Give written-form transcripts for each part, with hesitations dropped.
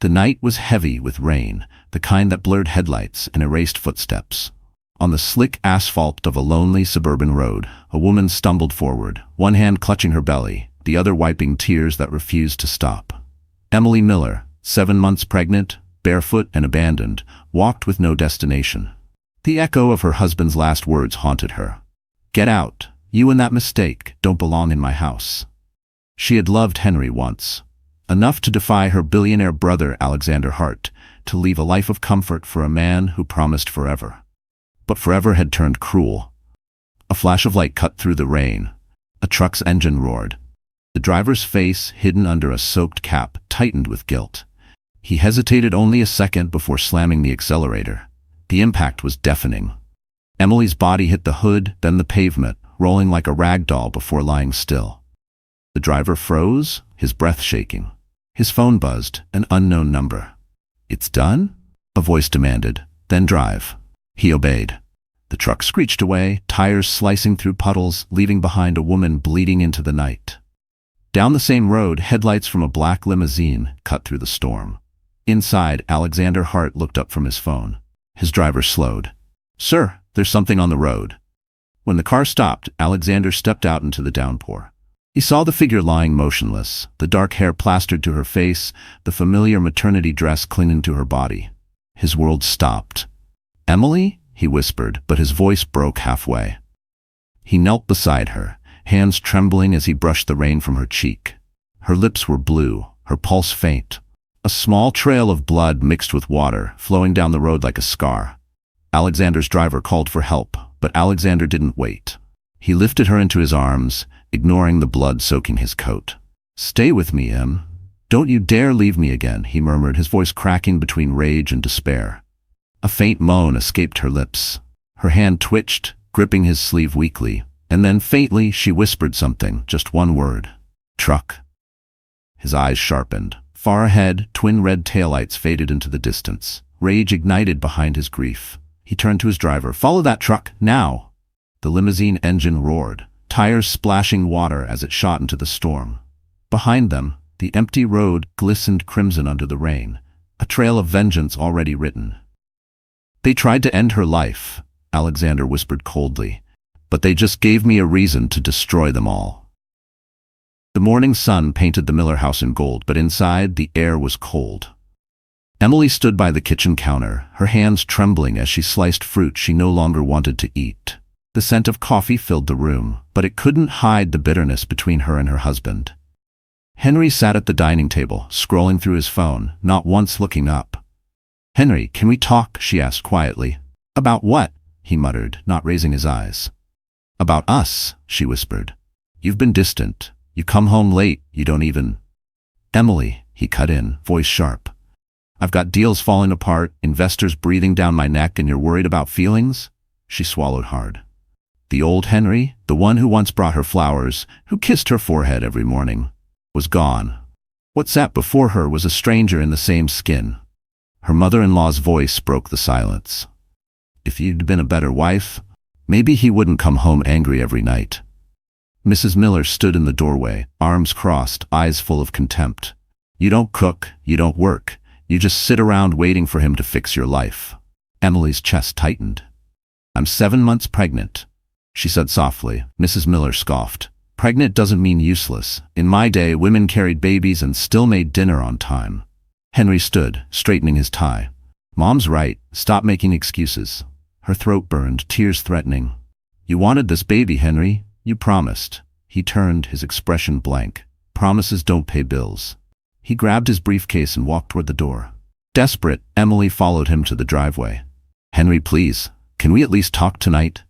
The night was heavy with rain, the kind that blurred headlights and erased footsteps. On the slick asphalt of a lonely suburban road, a woman stumbled forward, one hand clutching her belly, the other wiping tears that refused to stop. Emily Miller, 7 months pregnant, barefoot and abandoned, walked with no destination. The echo of her husband's last words haunted her. "Get out. You and that mistake don't belong in my house." She had loved Henry once, enough to defy her billionaire brother Alexander Hart, to leave a life of comfort for a man who promised forever. But forever had turned cruel. A flash of light cut through the rain. A truck's engine roared. The driver's face, hidden under a soaked cap, tightened with guilt. He hesitated only a second before slamming the accelerator. The impact was deafening. Emily's body hit the hood, then the pavement, rolling like a rag doll before lying still. The driver froze, his breath shaking. His phone buzzed, an unknown number. "It's done?" a voice demanded. "Then drive." He obeyed. The truck screeched away, tires slicing through puddles, leaving behind a woman bleeding into the night. Down the same road, headlights from a black limousine cut through the storm. Inside, Alexander Hart looked up from his phone. His driver slowed. "Sir, there's something on the road." When the car stopped, Alexander stepped out into the downpour. He saw the figure lying motionless, the dark hair plastered to her face, the familiar maternity dress clinging to her body. His world stopped. "Emily?" he whispered, but his voice broke halfway. He knelt beside her, hands trembling as he brushed the rain from her cheek. Her lips were blue, her pulse faint. A small trail of blood mixed with water, flowing down the road like a scar. Alexander's driver called for help, but Alexander didn't wait. He lifted her into his arms, ignoring the blood soaking his coat. "Stay with me, Em. Don't you dare leave me again," he murmured, his voice cracking between rage and despair. A faint moan escaped her lips. Her hand twitched, gripping his sleeve weakly, and then faintly she whispered something, just one word. "Truck." His eyes sharpened. Far ahead, twin red taillights faded into the distance. Rage ignited behind his grief. He turned to his driver. "Follow that truck, now!" The limousine engine roared, tires splashing water as it shot into the storm. Behind them, the empty road glistened crimson under the rain, a trail of vengeance already written. "They tried to end her life," Alexander whispered coldly, "but they just gave me a reason to destroy them all." The morning sun painted the Miller house in gold, but inside the air was cold. Emily stood by the kitchen counter, her hands trembling as she sliced fruit she no longer wanted to eat. The scent of coffee filled the room, but it couldn't hide the bitterness between her and her husband. Henry sat at the dining table, scrolling through his phone, not once looking up. "Henry, can we talk?" she asked quietly. "About what?" he muttered, not raising his eyes. "About us," she whispered. "You've been distant. You come home late, you don't even—" "Emily," he cut in, voice sharp. "I've got deals falling apart, investors breathing down my neck, and you're worried about feelings?" She swallowed hard. The old Henry, the one who once brought her flowers, who kissed her forehead every morning, was gone. What sat before her was a stranger in the same skin. Her mother-in-law's voice broke the silence. "If you'd been a better wife, maybe he wouldn't come home angry every night." Mrs. Miller stood in the doorway, arms crossed, eyes full of contempt. "You don't cook, you don't work. You just sit around waiting for him to fix your life." Emily's chest tightened. "I'm 7 months pregnant," she said softly. Mrs. Miller scoffed. "Pregnant doesn't mean useless. In my day, women carried babies and still made dinner on time." Henry stood, straightening his tie. "Mom's right. Stop making excuses." Her throat burned, tears threatening. "You wanted this baby, Henry. You promised." He turned, his expression blank. "Promises don't pay bills." He grabbed his briefcase and walked toward the door. Desperate, Emily followed him to the driveway. "Henry, please, can we at least talk tonight?"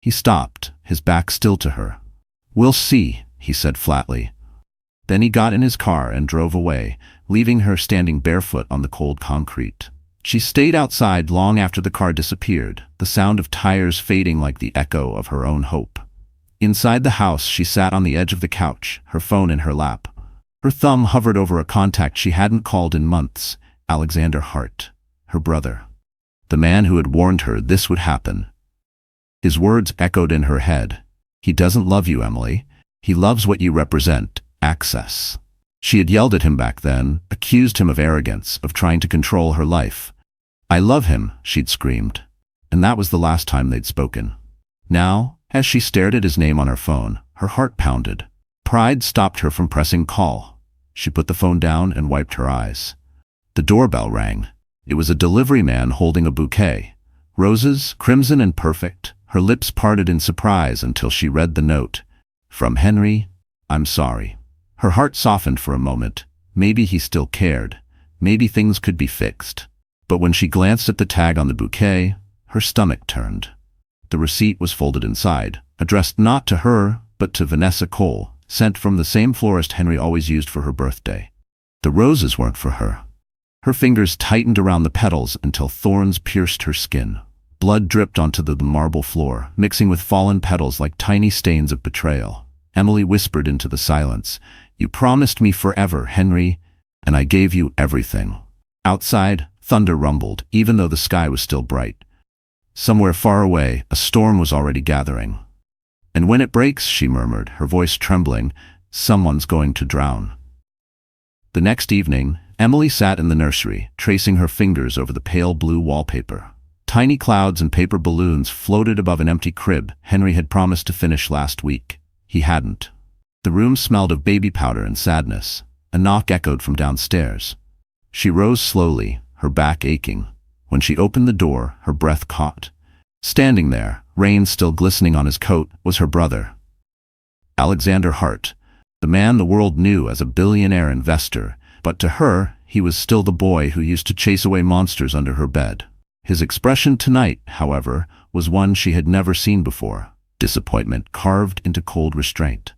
He stopped, his back still to her. "We'll see," he said flatly. Then he got in his car and drove away, leaving her standing barefoot on the cold concrete. She stayed outside long after the car disappeared, the sound of tires fading like the echo of her own hope. Inside the house, she sat on the edge of the couch, her phone in her lap. Her thumb hovered over a contact she hadn't called in months, Alexander Hart, her brother. The man who had warned her this would happen. His words echoed in her head. "He doesn't love you, Emily. He loves what you represent, access." She had yelled at him back then, accused him of arrogance, of trying to control her life. "I love him," she'd screamed. And that was the last time they'd spoken. Now, as she stared at his name on her phone, her heart pounded. Pride stopped her from pressing call. She put the phone down and wiped her eyes. The doorbell rang. It was a delivery man holding a bouquet. Roses, crimson and perfect. Her lips parted in surprise until she read the note. "From Henry, I'm sorry." Her heart softened for a moment. Maybe he still cared. Maybe things could be fixed. But when she glanced at the tag on the bouquet, her stomach turned. The receipt was folded inside, addressed not to her, but to Vanessa Cole, sent from the same florist Henry always used for her birthday. The roses weren't for her. Her fingers tightened around the petals until thorns pierced her skin. Blood dripped onto the marble floor, mixing with fallen petals like tiny stains of betrayal. Emily whispered into the silence, "You promised me forever, Henry, and I gave you everything." Outside, thunder rumbled, even though the sky was still bright. Somewhere far away, a storm was already gathering. "And when it breaks," she murmured, her voice trembling, "someone's going to drown." The next evening, Emily sat in the nursery, tracing her fingers over the pale blue wallpaper. Tiny clouds and paper balloons floated above an empty crib Henry had promised to finish last week. He hadn't. The room smelled of baby powder and sadness. A knock echoed from downstairs. She rose slowly, her back aching. When she opened the door, her breath caught. Standing there, rain still glistening on his coat, was her brother. Alexander Hart, the man the world knew as a billionaire investor, but to her, he was still the boy who used to chase away monsters under her bed. His expression tonight, however, was one she had never seen before. Disappointment carved into cold restraint.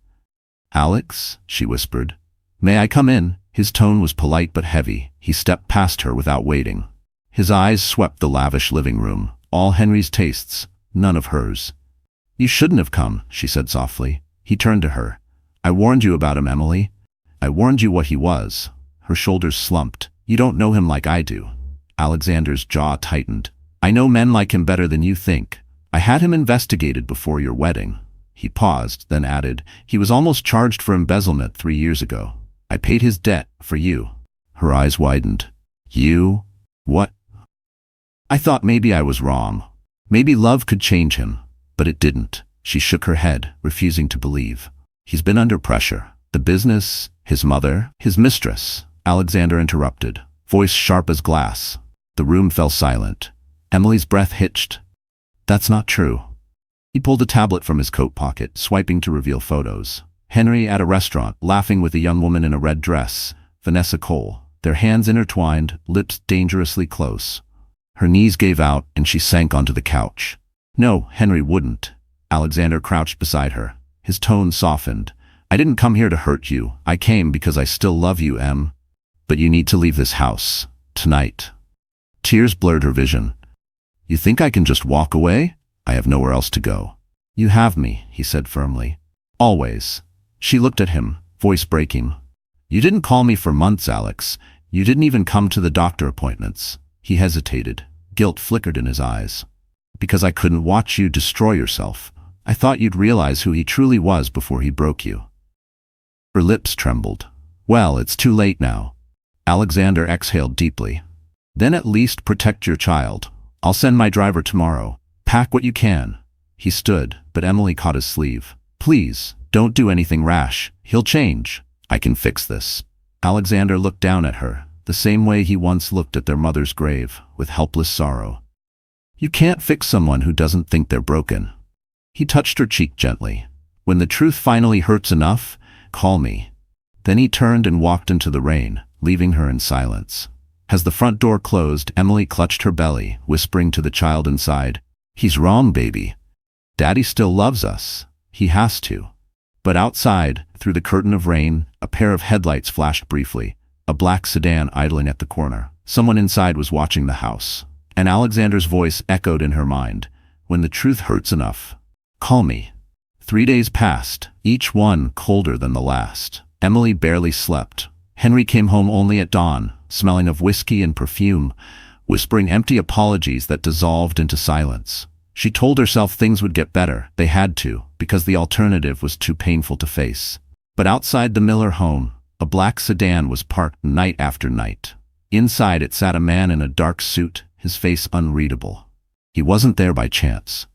"Alex," she whispered. "May I come in?" His tone was polite but heavy. He stepped past her without waiting. His eyes swept the lavish living room, all Henry's tastes, none of hers. "You shouldn't have come," she said softly. He turned to her. "I warned you about him, Emily. I warned you what he was." Her shoulders slumped. "You don't know him like I do." Alexander's jaw tightened. "I know men like him better than you think. I had him investigated before your wedding." He paused, then added, "He was almost charged for embezzlement 3 years ago. I paid his debt for you." Her eyes widened. "You? What?" "I thought maybe I was wrong. Maybe love could change him, but it didn't." She shook her head, refusing to believe. "He's been under pressure. The business, his mother, his mistress." Alexander interrupted, voice sharp as glass. The room fell silent. Emily's breath hitched. "That's not true." He pulled a tablet from his coat pocket, swiping to reveal photos. Henry at a restaurant, laughing with a young woman in a red dress, Vanessa Cole, their hands intertwined, lips dangerously close. Her knees gave out, and she sank onto the couch. "No, Henry wouldn't." Alexander crouched beside her. His tone softened. "I didn't come here to hurt you. I came because I still love you, Em. But you need to leave this house. Tonight." Tears blurred her vision. "You think I can just walk away? I have nowhere else to go." "You have me," he said firmly. "Always." She looked at him, voice breaking. "You didn't call me for months, Alex. You didn't even come to the doctor appointments." He hesitated. Guilt flickered in his eyes. "Because I couldn't watch you destroy yourself. I thought you'd realize who he truly was before he broke you." Her lips trembled. "Well, it's too late now." Alexander exhaled deeply. "Then at least protect your child. I'll send my driver tomorrow. Pack what you can." He stood, but Emily caught his sleeve. "Please, don't do anything rash. He'll change. I can fix this." Alexander looked down at her, the same way he once looked at their mother's grave, with helpless sorrow. "You can't fix someone who doesn't think they're broken." He touched her cheek gently. "When the truth finally hurts enough, call me." Then he turned and walked into the rain, leaving her in silence. As the front door closed, Emily clutched her belly, whispering to the child inside, "He's wrong, baby. Daddy still loves us. He has to." But outside, through the curtain of rain, a pair of headlights flashed briefly, a black sedan idling at the corner. Someone inside was watching the house. And Alexander's voice echoed in her mind, "When the truth hurts enough, call me." 3 days passed, each one colder than the last. Emily barely slept. Henry came home only at dawn, smelling of whiskey and perfume, whispering empty apologies that dissolved into silence. She told herself things would get better. They had to, because the alternative was too painful to face. But outside the Miller home, A black sedan was parked night after night. Inside it sat a man in a dark suit, his face unreadable. He wasn't there by chance.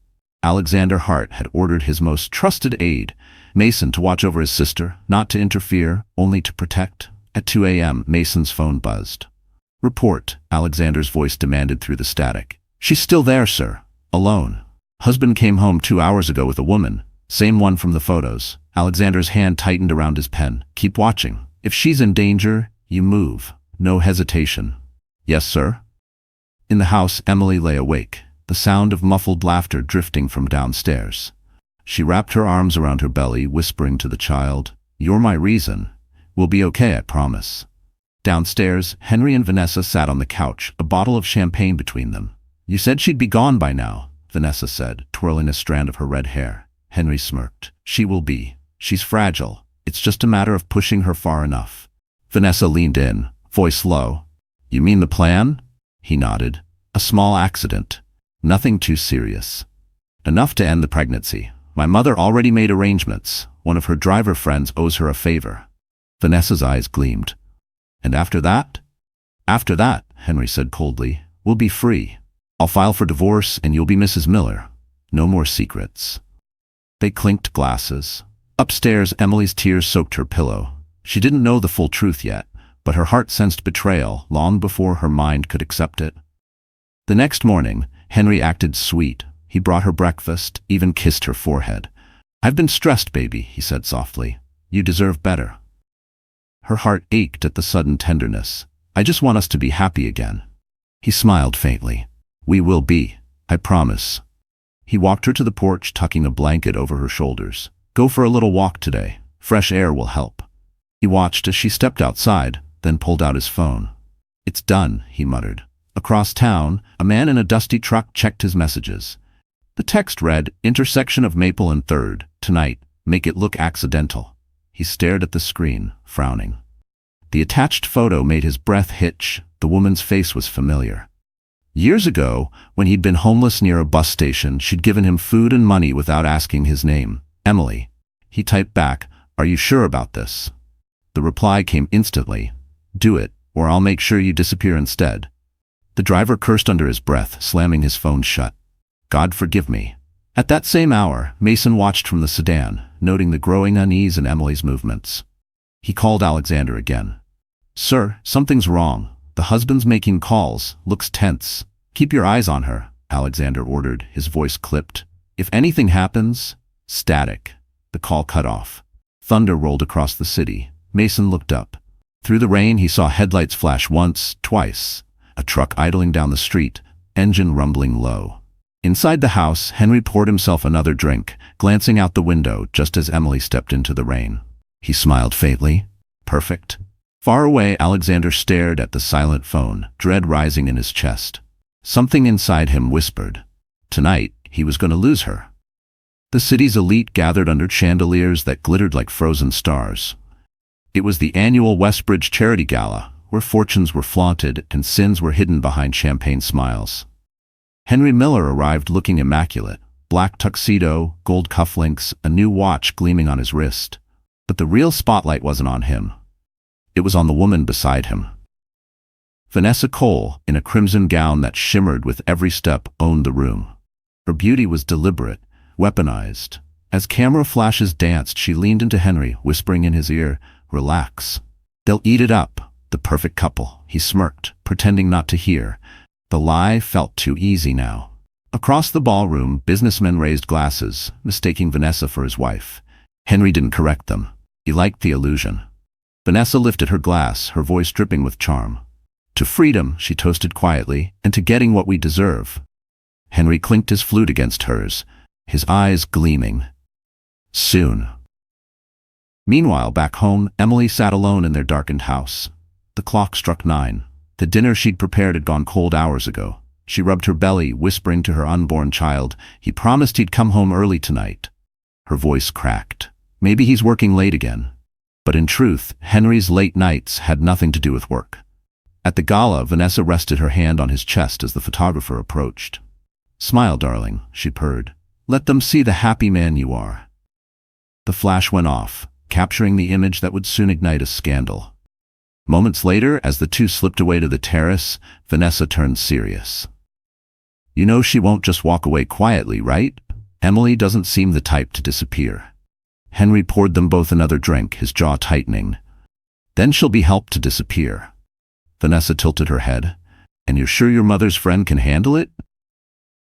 Alexander Hart had ordered his most trusted aide, Mason, to watch over his sister, not to interfere, only to protect. At 2 a.m., Mason's phone buzzed. "Report," Alexander's voice demanded through the static. "She's still there, sir. Alone. Husband came home 2 hours ago with a woman. Same one from the photos." Alexander's hand tightened around his pen. "Keep watching. If she's in danger, you move. No hesitation." "Yes, sir." In the house, Emily lay awake, the sound of muffled laughter drifting from downstairs. She wrapped her arms around her belly, whispering to the child, "You're my reason. We'll be okay, I promise." Downstairs, Henry and Vanessa sat on the couch, a bottle of champagne between them. "You said she'd be gone by now," Vanessa said, twirling a strand of her red hair. Henry smirked. "She will be. She's fragile. It's just a matter of pushing her far enough." Vanessa leaned in, voice low. "You mean the plan?" He nodded. "A small accident. Nothing too serious. Enough to end the pregnancy. My mother already made arrangements. One of her driver friends owes her a favor." Vanessa's eyes gleamed. "And after that?" "After that," Henry said coldly, "we'll be free. I'll file for divorce and you'll be Mrs. Miller. No more secrets." They clinked glasses. Upstairs, Emily's tears soaked her pillow. She didn't know the full truth yet, but her heart sensed betrayal long before her mind could accept it. The next morning, Henry acted sweet. He brought her breakfast, even kissed her forehead. "I've been stressed, baby," he said softly. "You deserve better." Her heart ached at the sudden tenderness. "I just want us to be happy again." He smiled faintly. "We will be, I promise." He walked her to the porch, tucking a blanket over her shoulders. "Go for a little walk today. Fresh air will help." He watched as she stepped outside, then pulled out his phone. "It's done," he muttered. Across town, a man in a dusty truck checked his messages. The text read, "Intersection of Maple and 3rd, tonight, make it look accidental." He stared at the screen, frowning. The attached photo made his breath hitch. The woman's face was familiar. Years ago, when he'd been homeless near a bus station, she'd given him food and money without asking his name. "Emily." He typed back, "Are you sure about this?" The reply came instantly, "Do it, or I'll make sure you disappear instead." The driver cursed under his breath, slamming his phone shut. "God forgive me." At that same hour, Mason watched from the sedan, noting the growing unease in Emily's movements. He called Alexander again. "Sir, something's wrong. The husband's making calls, looks tense. Keep your eyes on her," Alexander ordered, his voice clipped. "If anything happens..." Static. The call cut off. Thunder rolled across the city. Mason looked up. Through the rain, he saw headlights flash once, twice. A truck idling down the street, engine rumbling low. Inside the house, Henry poured himself another drink, glancing out the window just as Emily stepped into the rain. He smiled faintly. Perfect. Far away, Alexander stared at the silent phone, dread rising in his chest. Something inside him whispered. Tonight, he was going to lose her. The city's elite gathered under chandeliers that glittered like frozen stars. It was the annual Westbridge Charity Gala, where fortunes were flaunted and sins were hidden behind champagne smiles. Henry Miller arrived looking immaculate, black tuxedo, gold cufflinks, a new watch gleaming on his wrist. But the real spotlight wasn't on him. It was on the woman beside him. Vanessa Cole, in a crimson gown that shimmered with every step, owned the room. Her beauty was deliberate, weaponized. As camera flashes danced, she leaned into Henry, whispering in his ear, "Relax. They'll eat it up. The perfect couple." He smirked, pretending not to hear. The lie felt too easy now. Across the ballroom, businessmen raised glasses, mistaking Vanessa for his wife. Henry didn't correct them. He liked the illusion. Vanessa lifted her glass, her voice dripping with charm. "To freedom," she toasted quietly, "and to getting what we deserve." Henry clinked his flute against hers, his eyes gleaming. "Soon." Meanwhile, back home, Emily sat alone in their darkened house. The clock struck 9. The dinner she'd prepared had gone cold hours ago. She rubbed her belly, whispering to her unborn child, "He promised he'd come home early tonight." Her voice cracked. Maybe he's working late again. But in truth, Henry's late nights had nothing to do with work. At the gala, Vanessa rested her hand on his chest as the photographer approached. "Smile, darling," she purred. "Let them see the happy man you are." The flash went off. capturing the image that would soon ignite a scandal. Moments later, as the two slipped away to the terrace, Vanessa turned serious. "You know she won't just walk away quietly, right? Emily doesn't seem the type to disappear." Henry poured them both another drink, his jaw tightening. "Then she'll be helped to disappear." Vanessa tilted her head. "And you're sure your mother's friend can handle it?"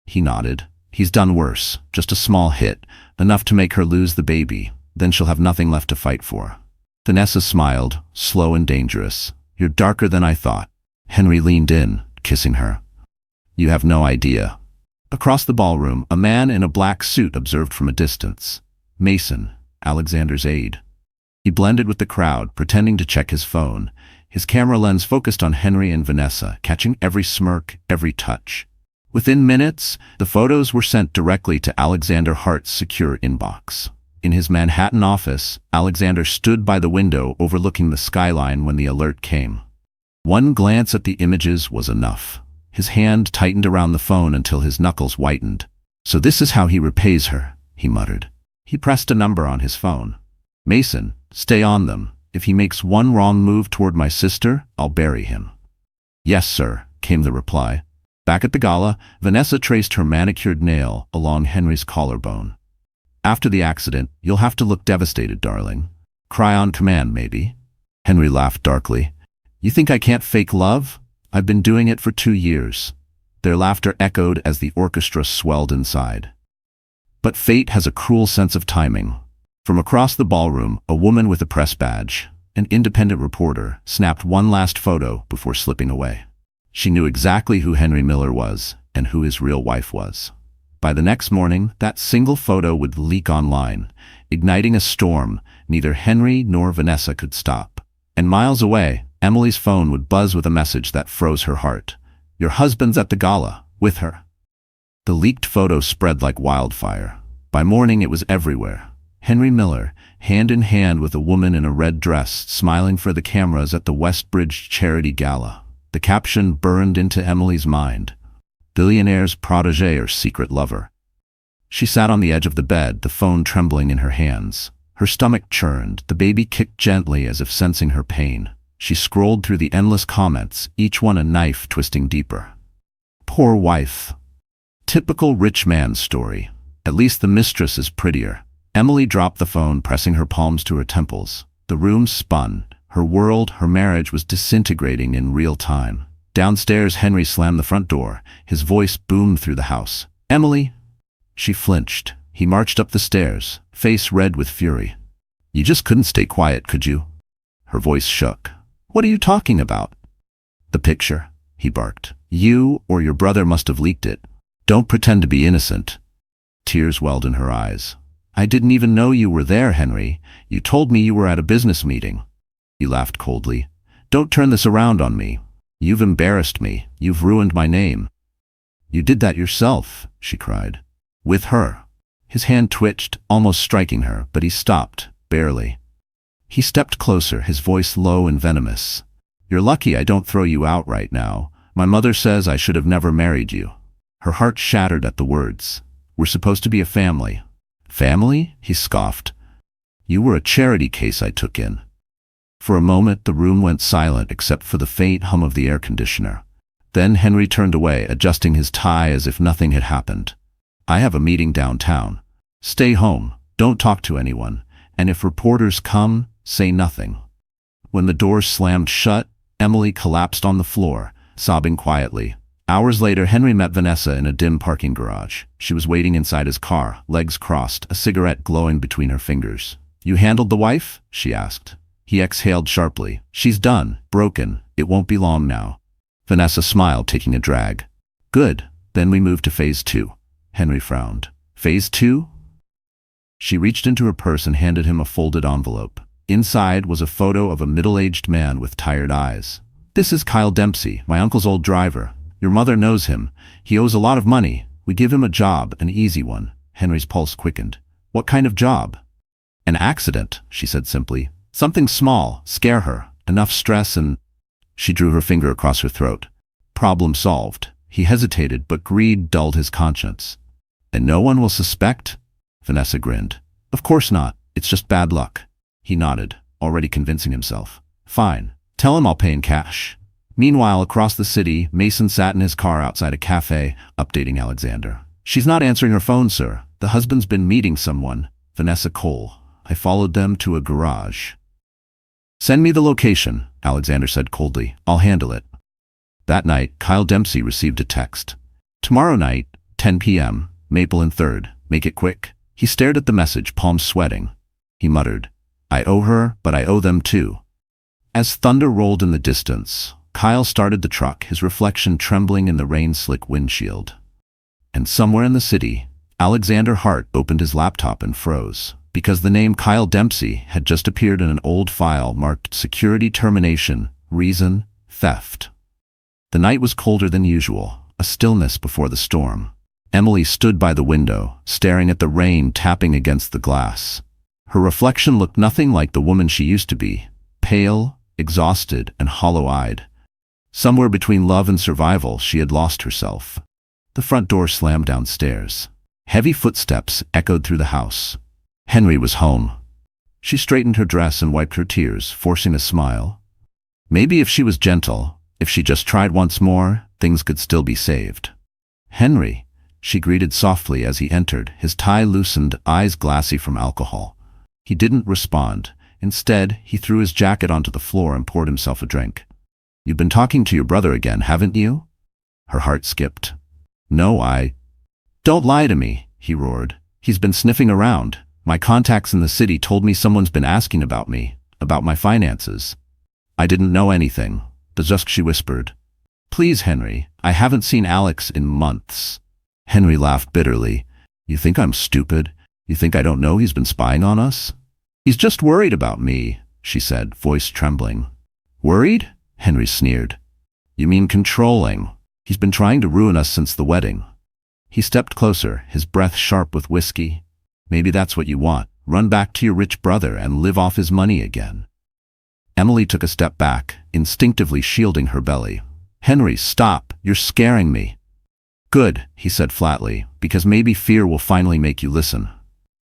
He nodded. "He's done worse. Just a small hit, enough to make her lose the baby. Then she'll have nothing left to fight for." Vanessa smiled, slow and dangerous. "You're darker than I thought." Henry leaned in, kissing her. "You have no idea." Across the ballroom, a man in a black suit observed from a distance. Mason, Alexander's aide. He blended with the crowd, pretending to check his phone. His camera lens focused on Henry and Vanessa, catching every smirk, every touch. Within minutes, the photos were sent directly to Alexander Hart's secure inbox. In his Manhattan office, Alexander stood by the window overlooking the skyline when the alert came. One glance at the images was enough. His hand tightened around the phone until his knuckles whitened. "So this is how he repays her," he muttered. He pressed a number on his phone. "Mason, stay on them. If he makes one wrong move toward my sister, I'll bury him." "Yes, sir," came the reply. Back at the gala, Vanessa traced her manicured nail along Henry's collarbone. "After the accident, you'll have to look devastated, darling. Cry on command, maybe." Henry laughed darkly. "You think I can't fake love? I've been doing it for 2 years." Their laughter echoed as the orchestra swelled inside. But fate has a cruel sense of timing. From across the ballroom, a woman with a press badge, an independent reporter, snapped one last photo before slipping away. She knew exactly who Henry Miller was and who his real wife was. By the next morning, that single photo would leak online, igniting a storm neither Henry nor Vanessa could stop. And miles away, Emily's phone would buzz with a message that froze her heart. "Your husband's at the gala, with her." The leaked photo spread like wildfire. By morning, it was everywhere. Henry Miller, hand in hand with a woman in a red dress, smiling for the cameras at the Westbridge charity gala. The caption burned into Emily's mind. "Billionaire's protégé or secret lover." She sat on the edge of the bed, the phone trembling in her hands. Her stomach churned, the baby kicked gently as if sensing her pain. She scrolled through the endless comments, each one a knife twisting deeper. Poor wife. Typical rich man's story. At least the mistress is prettier. Emily dropped the phone, pressing her palms to her temples. The room spun. Her world, her marriage was disintegrating in real time. Downstairs, Henry slammed the front door. His voice boomed through the house. "Emily!" She flinched. He marched up the stairs, face red with fury. "You just couldn't stay quiet, could you?" Her voice shook. "What are you talking about?" "The picture," he barked. "You or your brother must have leaked it. Don't pretend to be innocent." Tears welled in her eyes. "I didn't even know you were there, Henry. You told me you were at a business meeting." He laughed coldly. "Don't turn this around on me. You've embarrassed me. You've ruined my name." "You did that yourself," she cried. "With her." His hand twitched, almost striking her, but he stopped, barely. He stepped closer, his voice low and venomous. "You're lucky I don't throw you out right now. My mother says I should have never married you." Her heart shattered at the words. "We're supposed to be a family." "Family?" he scoffed. "You were a charity case I took in." For a moment, the room went silent except for the faint hum of the air conditioner. Then Henry turned away, adjusting his tie as if nothing had happened. "I have a meeting downtown. Stay home, don't talk to anyone, and if reporters come, say nothing." When the doors slammed shut, Emily collapsed on the floor, sobbing quietly. Hours later, Henry met Vanessa in a dim parking garage. She was waiting inside his car, legs crossed, a cigarette glowing between her fingers. "You handled the wife?" she asked. He exhaled sharply. "She's done, broken. It won't be long now." Vanessa smiled, taking a drag. "Good. Then we move to phase 2. Henry frowned. "Phase 2? She reached into her purse and handed him a folded envelope. Inside was a photo of a middle-aged man with tired eyes. "This is Kyle Dempsey, my uncle's old driver. Your mother knows him. He owes a lot of money. We give him a job, an easy one." Henry's pulse quickened. "What kind of job?" "An accident," she said simply. "Something small, scare her. Enough stress and—" She drew her finger across her throat. Problem solved. He hesitated, but greed dulled his conscience. "And no one will suspect?" Vanessa grinned. "Of course not. It's just bad luck." He nodded, already convincing himself. Fine. Tell him I'll pay in cash. Meanwhile, across the city, Mason sat in his car outside a cafe, updating Alexander. She's not answering her phone, sir. The husband's been meeting someone. Vanessa Cole. I followed them to a garage. Send me the location, Alexander said coldly. I'll handle it. That night, Kyle Dempsey received a text. Tomorrow night, 10 p.m., Maple and 3rd. Make it quick. He stared at the message, palms sweating. He muttered, I owe her, but I owe them too. As thunder rolled in the distance, Kyle started the truck, his reflection trembling in the rain-slick windshield. And somewhere in the city, Alexander Hart opened his laptop and froze, because the name Kyle Dempsey had just appeared in an old file marked Security Termination, Reason, Theft. The night was colder than usual, a stillness before the storm. Emily stood by the window, staring at the rain tapping against the glass. Her reflection looked nothing like the woman she used to be, pale, exhausted, and hollow-eyed. Somewhere between love and survival, she had lost herself. The front door slammed downstairs. Heavy footsteps echoed through the house. Henry was home. She straightened her dress and wiped her tears, forcing a smile. Maybe if she was gentle, if she just tried once more, things could still be saved. Henry, she greeted softly as he entered, his tie loosened, eyes glassy from alcohol. He didn't respond. Instead, he threw his jacket onto the floor and poured himself a drink. You've been talking to your brother again, haven't you? Her heart skipped. No, Don't lie to me, he roared. He's been sniffing around. My contacts in the city told me someone's been asking about me, about my finances. I didn't know anything. She whispered. Please, Henry, I haven't seen Alex in months. Henry laughed bitterly. You think I'm stupid? You think I don't know he's been spying on us? He's just worried about me, she said, voice trembling. Worried? Henry sneered. You mean controlling? He's been trying to ruin us since the wedding. He stepped closer, his breath sharp with whiskey. Maybe that's what you want. Run back to your rich brother and live off his money again. Emily took a step back, instinctively shielding her belly. Henry, stop. You're scaring me. Good, he said flatly, because maybe fear will finally make you listen.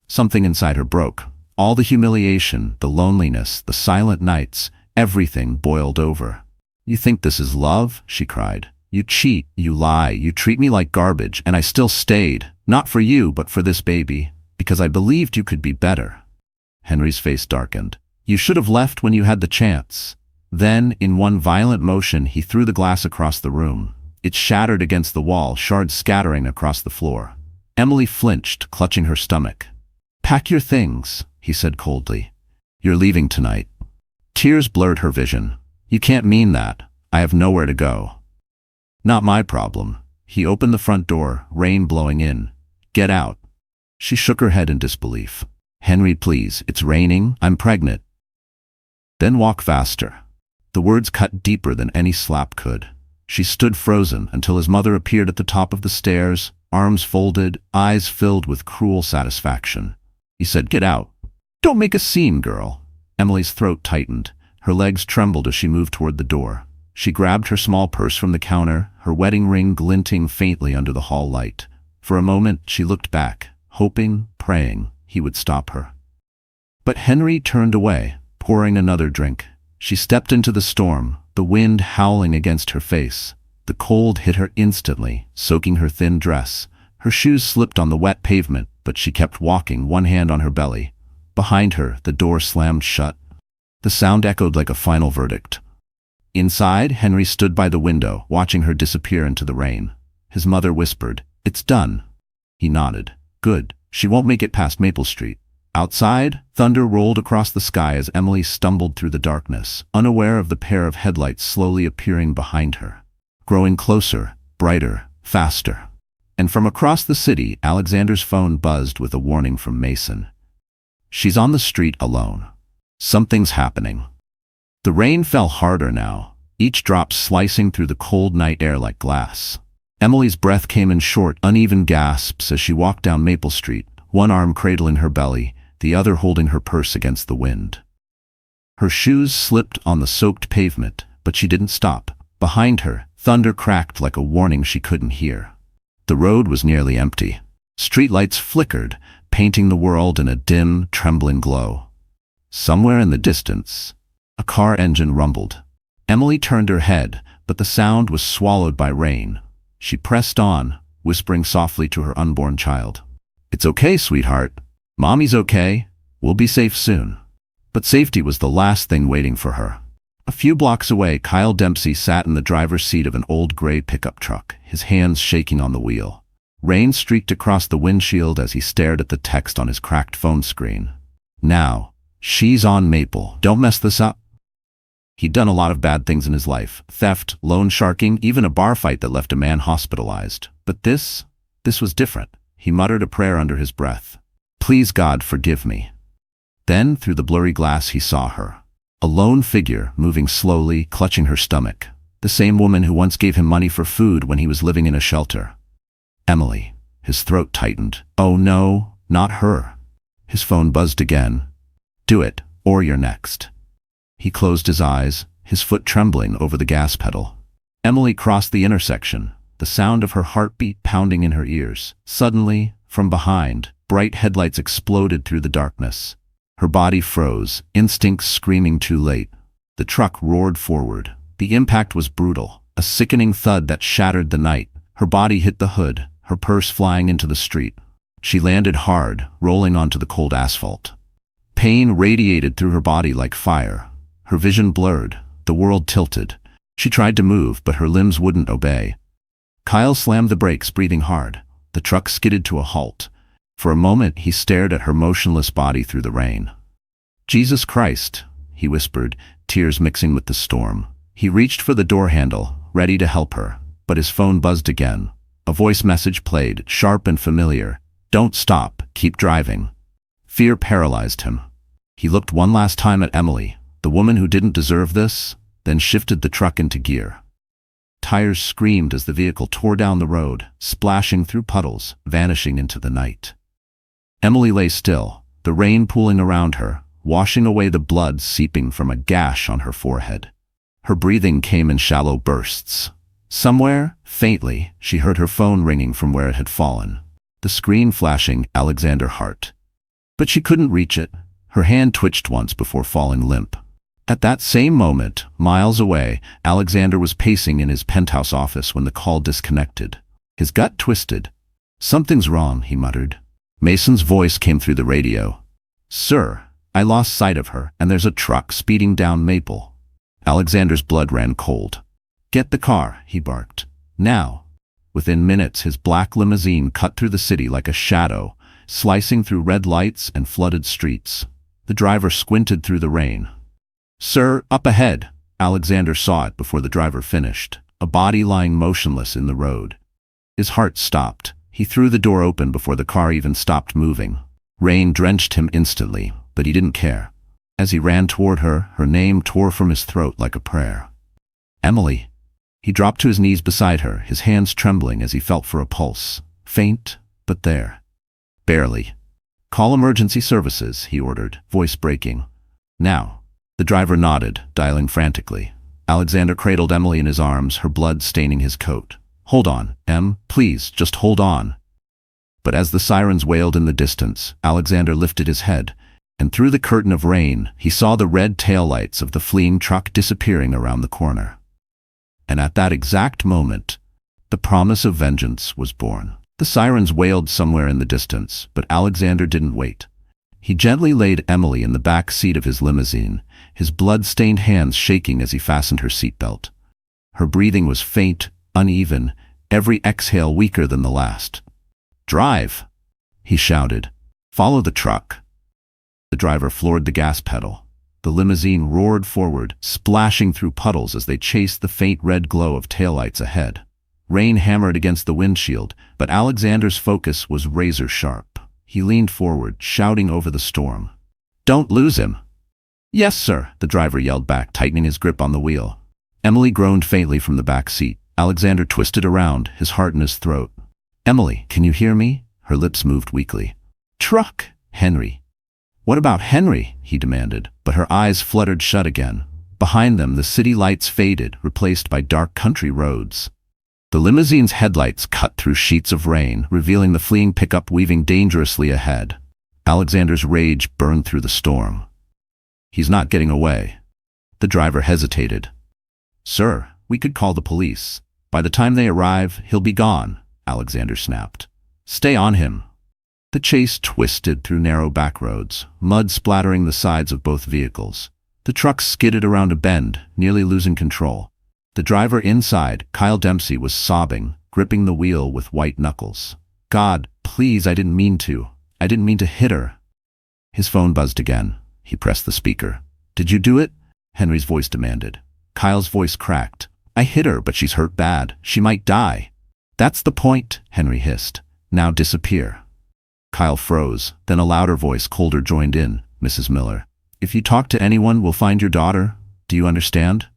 Something inside her broke. All the humiliation, the loneliness, the silent nights, everything boiled over. You think this is love? She cried. You cheat, you lie, you treat me like garbage, and I still stayed. Not for you, but for this baby. Because I believed you could be better. Henry's face darkened. You should have left when you had the chance. Then, in one violent motion, he threw the glass across the room. It shattered against the wall, shards scattering across the floor. Emily flinched, clutching her stomach. Pack your things, he said coldly. You're leaving tonight. Tears blurred her vision. You can't mean that. I have nowhere to go. Not my problem. He opened the front door, rain blowing in. Get out. She shook her head in disbelief. Henry, please, it's raining. I'm pregnant. Then walk faster. The words cut deeper than any slap could. She stood frozen until his mother appeared at the top of the stairs, arms folded, eyes filled with cruel satisfaction. He said, Get out. Don't make a scene, girl. Emily's throat tightened. Her legs trembled as she moved toward the door. She grabbed her small purse from the counter, her wedding ring glinting faintly under the hall light. For a moment, she looked back, hoping, praying he would stop her. But Henry turned away, pouring another drink. She stepped into the storm, the wind howling against her face. The cold hit her instantly, soaking her thin dress. Her shoes slipped on the wet pavement, but she kept walking, one hand on her belly. Behind her, the door slammed shut. The sound echoed like a final verdict. Inside, Henry stood by the window, watching her disappear into the rain. His mother whispered, It's done. He nodded. Good. She won't make it past Maple Street. Outside, thunder rolled across the sky as Emily stumbled through the darkness, unaware of the pair of headlights slowly appearing behind her. Growing closer, brighter, faster. And from across the city, Alexander's phone buzzed with a warning from Mason. She's on the street alone. Something's happening. The rain fell harder now, each drop slicing through the cold night air like glass. Emily's breath came in short, uneven gasps as she walked down Maple Street, one arm cradling her belly, the other holding her purse against the wind. Her shoes slipped on the soaked pavement, but she didn't stop. Behind her, thunder cracked like a warning she couldn't hear. The road was nearly empty. Streetlights flickered, painting the world in a dim, trembling glow. Somewhere in the distance, a car engine rumbled. Emily turned her head, but the sound was swallowed by rain. She pressed on, whispering softly to her unborn child. "It's okay, sweetheart. Mommy's okay. We'll be safe soon." But safety was the last thing waiting for her. A few blocks away, Kyle Dempsey sat in the driver's seat of an old gray pickup truck, his hands shaking on the wheel. Rain streaked across the windshield as he stared at the text on his cracked phone screen. "Now, she's on Maple. Don't mess this up." He'd done a lot of bad things in his life. Theft, loan sharking, even a bar fight that left a man hospitalized. But this was different. He muttered a prayer under his breath. "Please God, forgive me." Then, through the blurry glass, he saw her. A lone figure, moving slowly, clutching her stomach. The same woman who once gave him money for food when he was living in a shelter. Emily. His throat tightened. Oh no, not her. His phone buzzed again. "Do it, or you're next." He closed his eyes, his foot trembling over the gas pedal. Emily crossed the intersection, the sound of her heartbeat pounding in her ears. Suddenly, from behind, bright headlights exploded through the darkness. Her body froze, instincts screaming too late. The truck roared forward. The impact was brutal, a sickening thud that shattered the night. Her body hit the hood, her purse flying into the street. She landed hard, rolling onto the cold asphalt. Pain radiated through her body like fire. Her vision blurred, the world tilted. She tried to move, but her limbs wouldn't obey. Kyle slammed the brakes, breathing hard. The truck skidded to a halt. For a moment, he stared at her motionless body through the rain. "Jesus Christ," he whispered, tears mixing with the storm. He reached for the door handle, ready to help her, but his phone buzzed again. A voice message played, sharp and familiar. "Don't stop, keep driving." Fear paralyzed him. He looked one last time at Emily, the woman who didn't deserve this, then shifted the truck into gear. Tires screamed as the vehicle tore down the road, splashing through puddles, vanishing into the night. Emily lay still, the rain pooling around her, washing away the blood seeping from a gash on her forehead. Her breathing came in shallow bursts. Somewhere, faintly, she heard her phone ringing from where it had fallen. The screen flashing Alexander Hart. But she couldn't reach it. Her hand twitched once before falling limp. At that same moment, miles away, Alexander was pacing in his penthouse office when the call disconnected. His gut twisted. "Something's wrong," he muttered. Mason's voice came through the radio. "Sir, I lost sight of her, and there's a truck speeding down Maple." Alexander's blood ran cold. "Get the car," he barked. "Now." Within minutes, his black limousine cut through the city like a shadow, slicing through red lights and flooded streets. The driver squinted through the rain. "Sir, up ahead." Alexander saw it before the driver finished, a body lying motionless in the road. His heart stopped. He threw the door open before the car even stopped moving. Rain drenched him instantly, but he didn't care. As he ran toward her, her name tore from his throat like a prayer. "Emily." He dropped to his knees beside her, his hands trembling as he felt for a pulse. Faint, but there. Barely. "Call emergency services," he ordered, voice breaking. "Now." The driver nodded, dialing frantically. Alexander cradled Emily in his arms, her blood staining his coat. "Hold on, Em, please, just hold on." But as the sirens wailed in the distance, Alexander lifted his head, and through the curtain of rain, he saw the red taillights of the fleeing truck disappearing around the corner. And at that exact moment, the promise of vengeance was born. The sirens wailed somewhere in the distance, but Alexander didn't wait. He gently laid Emily in the back seat of his limousine, his blood-stained hands shaking as he fastened her seatbelt. Her breathing was faint, uneven, every exhale weaker than the last. "Drive!" he shouted. "Follow the truck." The driver floored the gas pedal. The limousine roared forward, splashing through puddles as they chased the faint red glow of taillights ahead. Rain hammered against the windshield, but Alexander's focus was razor-sharp. He leaned forward, shouting over the storm. "Don't lose him." "Yes, sir," the driver yelled back, tightening his grip on the wheel. Emily groaned faintly from the back seat. Alexander twisted around, his heart in his throat. "Emily, can you hear me?" Her lips moved weakly. "Truck, Henry." "What about Henry?" he demanded, but her eyes fluttered shut again. Behind them, the city lights faded, replaced by dark country roads. The limousine's headlights cut through sheets of rain, revealing the fleeing pickup weaving dangerously ahead. Alexander's rage burned through the storm. He's not getting away. The driver hesitated. Sir, we could call the police. By the time they arrive, he'll be gone, Alexander snapped. Stay on him. The chase twisted through narrow back roads, mud splattering the sides of both vehicles. The truck skidded around a bend, nearly losing control. The driver inside, Kyle Dempsey, was sobbing, gripping the wheel with white knuckles. God, please, I didn't mean to. I didn't mean to hit her. His phone buzzed again. He pressed the speaker. Did you do it? Henry's voice demanded. Kyle's voice cracked. I hit her, but she's hurt bad. She might die. That's the point, Henry hissed. Now disappear. Kyle froze, then a louder voice, colder, joined in. Mrs. Miller. If you talk to anyone, we'll find your daughter. Do you understand?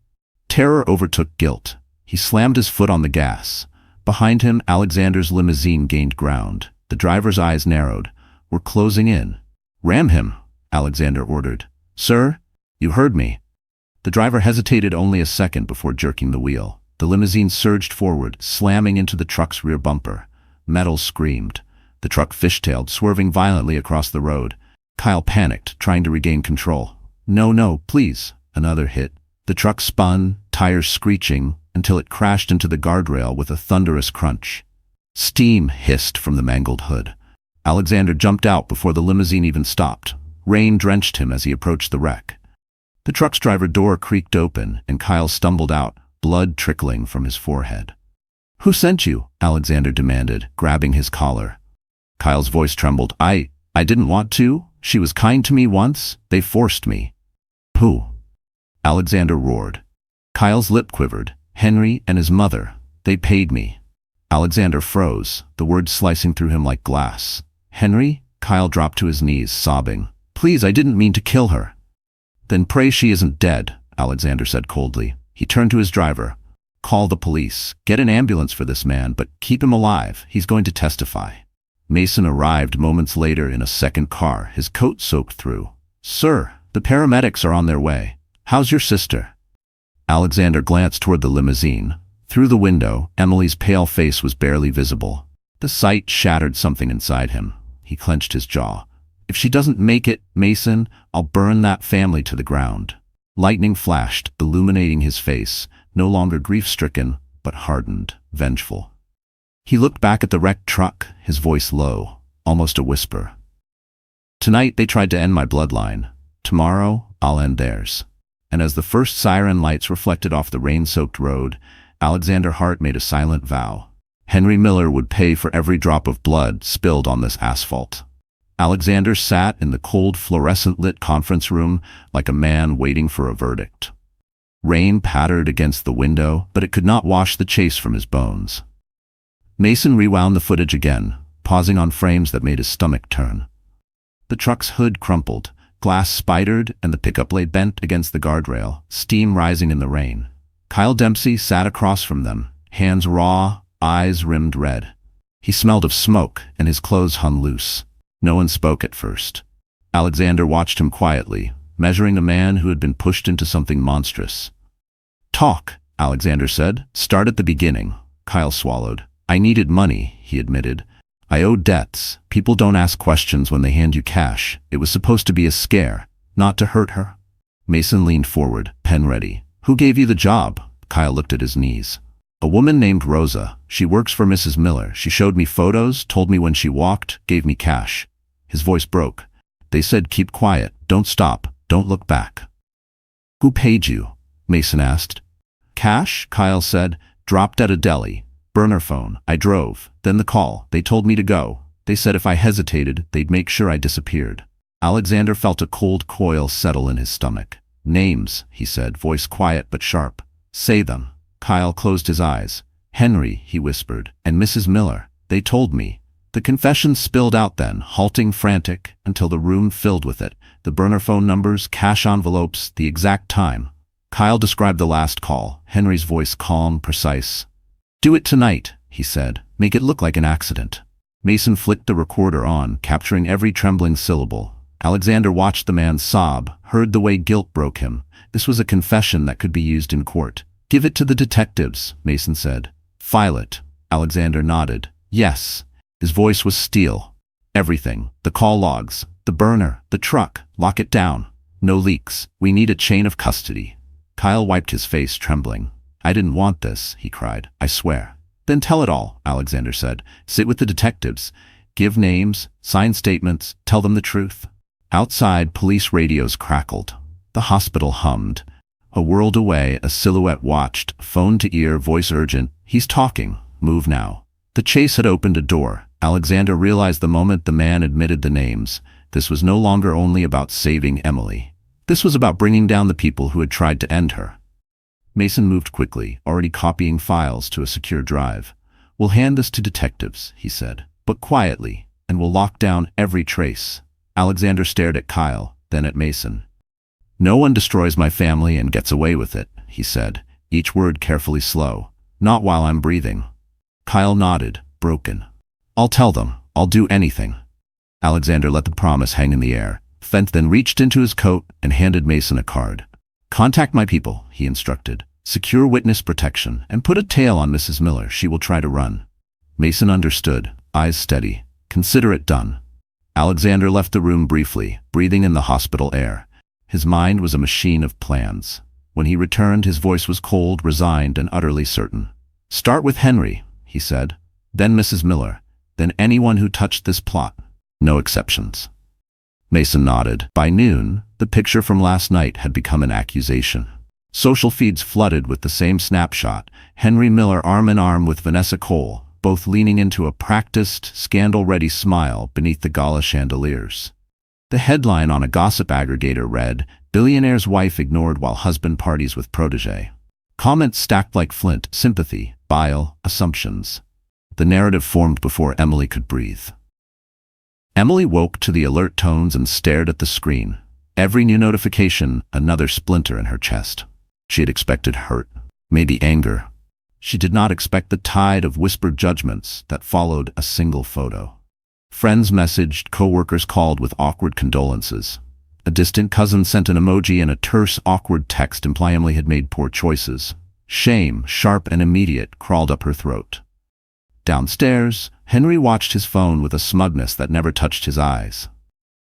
Terror overtook guilt. He slammed his foot on the gas. Behind him, Alexander's limousine gained ground. The driver's eyes narrowed. We're closing in. Ram him, Alexander ordered. Sir, you heard me. The driver hesitated only a second before jerking the wheel. The limousine surged forward, slamming into the truck's rear bumper. Metal screamed. The truck fishtailed, swerving violently across the road. Kyle panicked, trying to regain control. No, please. Another hit. The truck spun, tires screeching, until it crashed into the guardrail with a thunderous crunch. Steam hissed from the mangled hood. Alexander jumped out before the limousine even stopped. Rain drenched him as he approached the wreck. The truck's driver door creaked open, and Kyle stumbled out, blood trickling from his forehead. Who sent you? Alexander demanded, grabbing his collar. Kyle's voice trembled. I didn't want to. She was kind to me once. They forced me. Who? Alexander roared. Kyle's lip quivered. Henry and his mother. They paid me. Alexander froze, the words slicing through him like glass. Henry? Kyle dropped to his knees, sobbing. Please, I didn't mean to kill her. Then pray she isn't dead, Alexander said coldly. He turned to his driver. Call the police. Get an ambulance for this man, but keep him alive. He's going to testify. Mason arrived moments later in a second car, his coat soaked through. Sir, the paramedics are on their way. How's your sister? Alexander glanced toward the limousine. Through the window, Emily's pale face was barely visible. The sight shattered something inside him. He clenched his jaw. If she doesn't make it, Mason, I'll burn that family to the ground. Lightning flashed, illuminating his face, no longer grief-stricken, but hardened, vengeful. He looked back at the wrecked truck, his voice low, almost a whisper. Tonight they tried to end my bloodline. Tomorrow, I'll end theirs. And as the first siren lights reflected off the rain-soaked road, Alexander Hart made a silent vow. Henry Miller would pay for every drop of blood spilled on this asphalt. Alexander sat in the cold, fluorescent-lit conference room like a man waiting for a verdict. Rain pattered against the window, but it could not wash the chase from his bones. Mason rewound the footage again, pausing on frames that made his stomach turn. The truck's hood crumpled, glass spidered, and the pickup lay bent against the guardrail, steam rising in the rain. Kyle Dempsey sat across from them, hands raw, eyes rimmed red. He smelled of smoke, and his clothes hung loose. No one spoke at first. Alexander watched him quietly, measuring a man who had been pushed into something monstrous. Talk, Alexander said. Start at the beginning. Kyle swallowed. I needed money, he admitted. I owed debts. People don't ask questions when they hand you cash. It was supposed to be a scare, not to hurt her. Mason leaned forward, pen ready. Who gave you the job? Kyle looked at his knees. A woman named Rosa. She works for Mrs. Miller. She showed me photos, told me when she walked, gave me cash. His voice broke. They said keep quiet, don't stop, don't look back. Who paid you? Mason asked. Cash, Kyle said, dropped at a deli. Burner phone. I drove. Then the call. They told me to go. They said if I hesitated, they'd make sure I disappeared. Alexander felt a cold coil settle in his stomach. Names, he said, voice quiet but sharp. Say them. Kyle closed his eyes. Henry, he whispered, and Mrs. Miller. They told me. The confession spilled out then, halting, frantic, until the room filled with it. The burner phone numbers, cash envelopes, the exact time. Kyle described the last call, Henry's voice calm, precise. Do it tonight, he said. Make it look like an accident. Mason flicked the recorder on, capturing every trembling syllable. Alexander watched the man sob, heard the way guilt broke him. This was a confession that could be used in court. Give it to the detectives, Mason said. File it. Alexander nodded. Yes. His voice was steel. Everything. The call logs. The burner. The truck. Lock it down. No leaks. We need a chain of custody. Kyle wiped his face, trembling. I didn't want this, he cried. I swear. Then tell it all, Alexander said. Sit with the detectives. Give names, sign statements, tell them the truth. Outside, police radios crackled. The hospital hummed. A world away, a silhouette watched, phone to ear, voice urgent. He's talking. Move now. The chase had opened a door. Alexander realized the moment the man admitted the names. This was no longer only about saving Emily. This was about bringing down the people who had tried to end her. Mason moved quickly, already copying files to a secure drive. We'll hand this to detectives, he said, but quietly, and we'll lock down every trace. Alexander stared at Kyle, then at Mason. No one destroys my family and gets away with it, he said, each word carefully slow. Not while I'm breathing. Kyle nodded, broken. I'll tell them. I'll do anything. Alexander let the promise hang in the air. Fent then reached into his coat and handed Mason a card. Contact my people, he instructed. Secure witness protection and put a tail on Mrs. Miller. She will try to run. Mason understood, eyes steady. Consider it done. Alexander left the room briefly, breathing in the hospital air. His mind was a machine of plans. When he returned, his voice was cold, resigned, and utterly certain. Start with Henry, he said. Then Mrs. Miller. Then anyone who touched this plot. No exceptions. Mason nodded. By noon, the picture from last night had become an accusation. Social feeds flooded with the same snapshot. Henry Miller arm in arm with Vanessa Cole, both leaning into a practiced, scandal-ready smile beneath the gala chandeliers. The headline on a gossip aggregator read, Billionaire's wife ignored while husband parties with protege. Comments stacked like flint, sympathy, bile, assumptions. The narrative formed before Emily could breathe. Emily woke to the alert tones and stared at the screen. Every new notification, another splinter in her chest. She had expected hurt, maybe anger. She did not expect the tide of whispered judgments that followed a single photo. Friends messaged, co-workers called with awkward condolences. A distant cousin sent an emoji and a terse, awkward text implying Emily had made poor choices. Shame, sharp and immediate, crawled up her throat. Downstairs, Henry watched his phone with a smugness that never touched his eyes.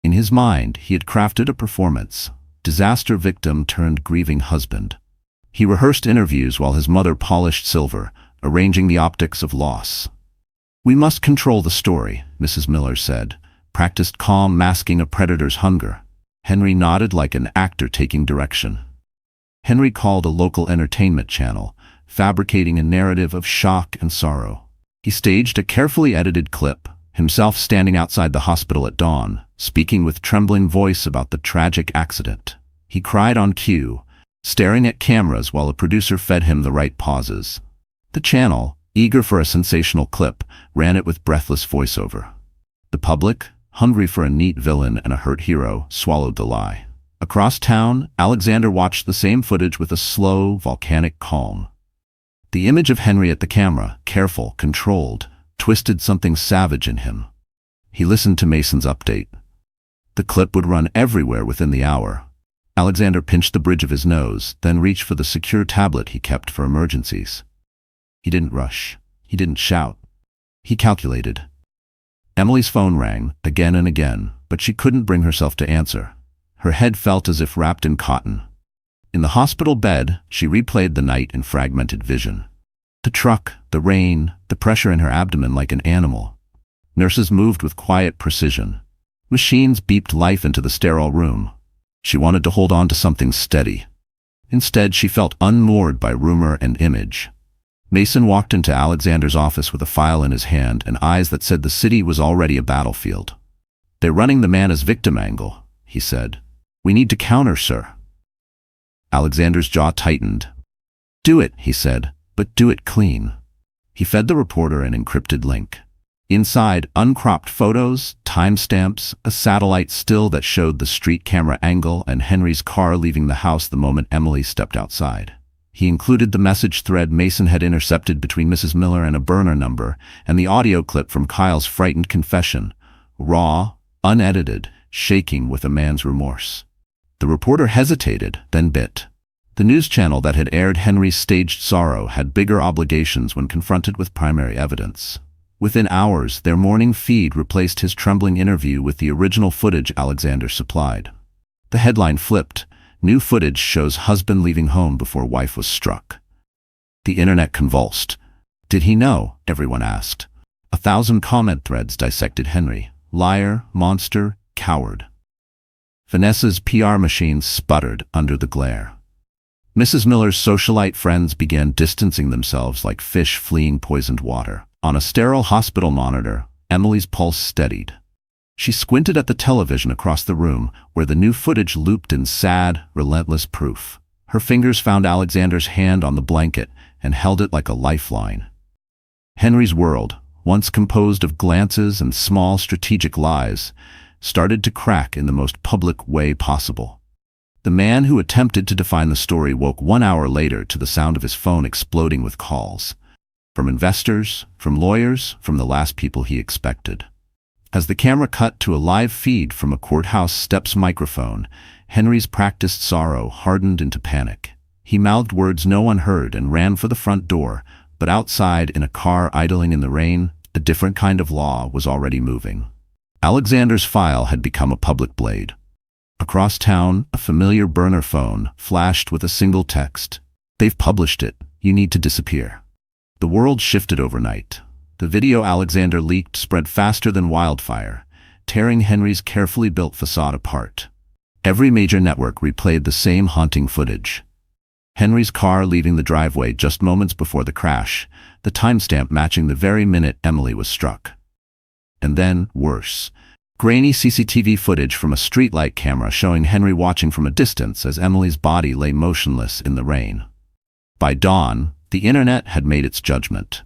In his mind, he had crafted a performance. Disaster victim turned grieving husband. He rehearsed interviews while his mother polished silver, arranging the optics of loss. We must control the story, Mrs. Miller said, practiced calm, masking a predator's hunger. Henry nodded like an actor taking direction. Henry called a local entertainment channel, fabricating a narrative of shock and sorrow. He staged a carefully edited clip, himself standing outside the hospital at dawn, speaking with trembling voice about the tragic accident. He cried on cue, staring at cameras while a producer fed him the right pauses. The channel, eager for a sensational clip, ran it with breathless voiceover. The public, hungry for a neat villain and a hurt hero, swallowed the lie. Across town, Alexander watched the same footage with a slow, volcanic calm. The image of Henry at the camera, careful, controlled, twisted something savage in him. He listened to Mason's update. The clip would run everywhere within the hour. Alexander pinched the bridge of his nose, then reached for the secure tablet he kept for emergencies. He didn't rush. He didn't shout. He calculated. Emily's phone rang, again and again, but she couldn't bring herself to answer. Her head felt as if wrapped in cotton. In the hospital bed, she replayed the night in fragmented vision. The truck, the rain, the pressure in her abdomen like an animal. Nurses moved with quiet precision. Machines beeped life into the sterile room. She wanted to hold on to something steady. Instead, she felt unmoored by rumor and image. Mason walked into Alexander's office with a file in his hand and eyes that said the city was already a battlefield. They're running the man as victim angle, he said. We need to counter, sir. Alexander's jaw tightened. Do it, he said, but do it clean. He fed the reporter an encrypted link. Inside, uncropped photos, timestamps, a satellite still that showed the street camera angle and Henry's car leaving the house the moment Emily stepped outside. He included the message thread Mason had intercepted between Mrs. Miller and a burner number, and the audio clip from Kyle's frightened confession, raw, unedited, shaking with a man's remorse. The reporter hesitated, then bit. The news channel that had aired Henry's staged sorrow had bigger obligations when confronted with primary evidence. Within hours, their morning feed replaced his trembling interview with the original footage Alexander supplied. The headline flipped. New footage shows husband leaving home before wife was struck. The internet convulsed. Did he know? Everyone asked. 1,000 comment threads dissected Henry. Liar, monster, coward. Vanessa's PR machine sputtered under the glare. Mrs. Miller's socialite friends began distancing themselves like fish fleeing poisoned water. On a sterile hospital monitor, Emily's pulse steadied. She squinted at the television across the room, where the new footage looped in sad, relentless proof. Her fingers found Alexander's hand on the blanket and held it like a lifeline. Henry's world, once composed of glances and small strategic lies, started to crack in the most public way possible. The man who attempted to define the story woke 1 hour later to the sound of his phone exploding with calls. From investors, from lawyers, from the last people he expected. As the camera cut to a live feed from a courthouse steps microphone, Henry's practiced sorrow hardened into panic. He mouthed words no one heard and ran for the front door, but outside, in a car idling in the rain, a different kind of law was already moving. Alexander's file had become a public blade. Across town, a familiar burner phone flashed with a single text. "They've published it. You need to disappear." The world shifted overnight. The video Alexander leaked spread faster than wildfire, tearing Henry's carefully built facade apart. Every major network replayed the same haunting footage. Henry's car leaving the driveway just moments before the crash, the timestamp matching the very minute Emily was struck. And then, worse. Grainy CCTV footage from a streetlight camera showing Henry watching from a distance as Emily's body lay motionless in the rain. By dawn, the internet had made its judgment.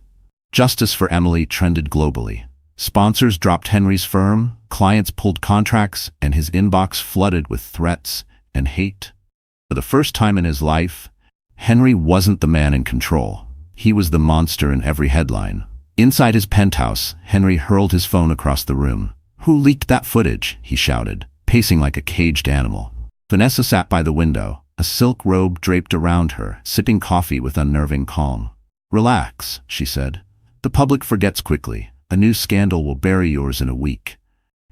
Justice for Emily trended globally. Sponsors dropped Henry's firm, clients pulled contracts, and his inbox flooded with threats and hate. For the first time in his life, Henry wasn't the man in control. He was the monster in every headline. Inside his penthouse, Henry hurled his phone across the room. "Who leaked that footage?" he shouted, pacing like a caged animal. Vanessa sat by the window, a silk robe draped around her, sipping coffee with unnerving calm. "Relax," she said. "The public forgets quickly. A new scandal will bury yours in a week."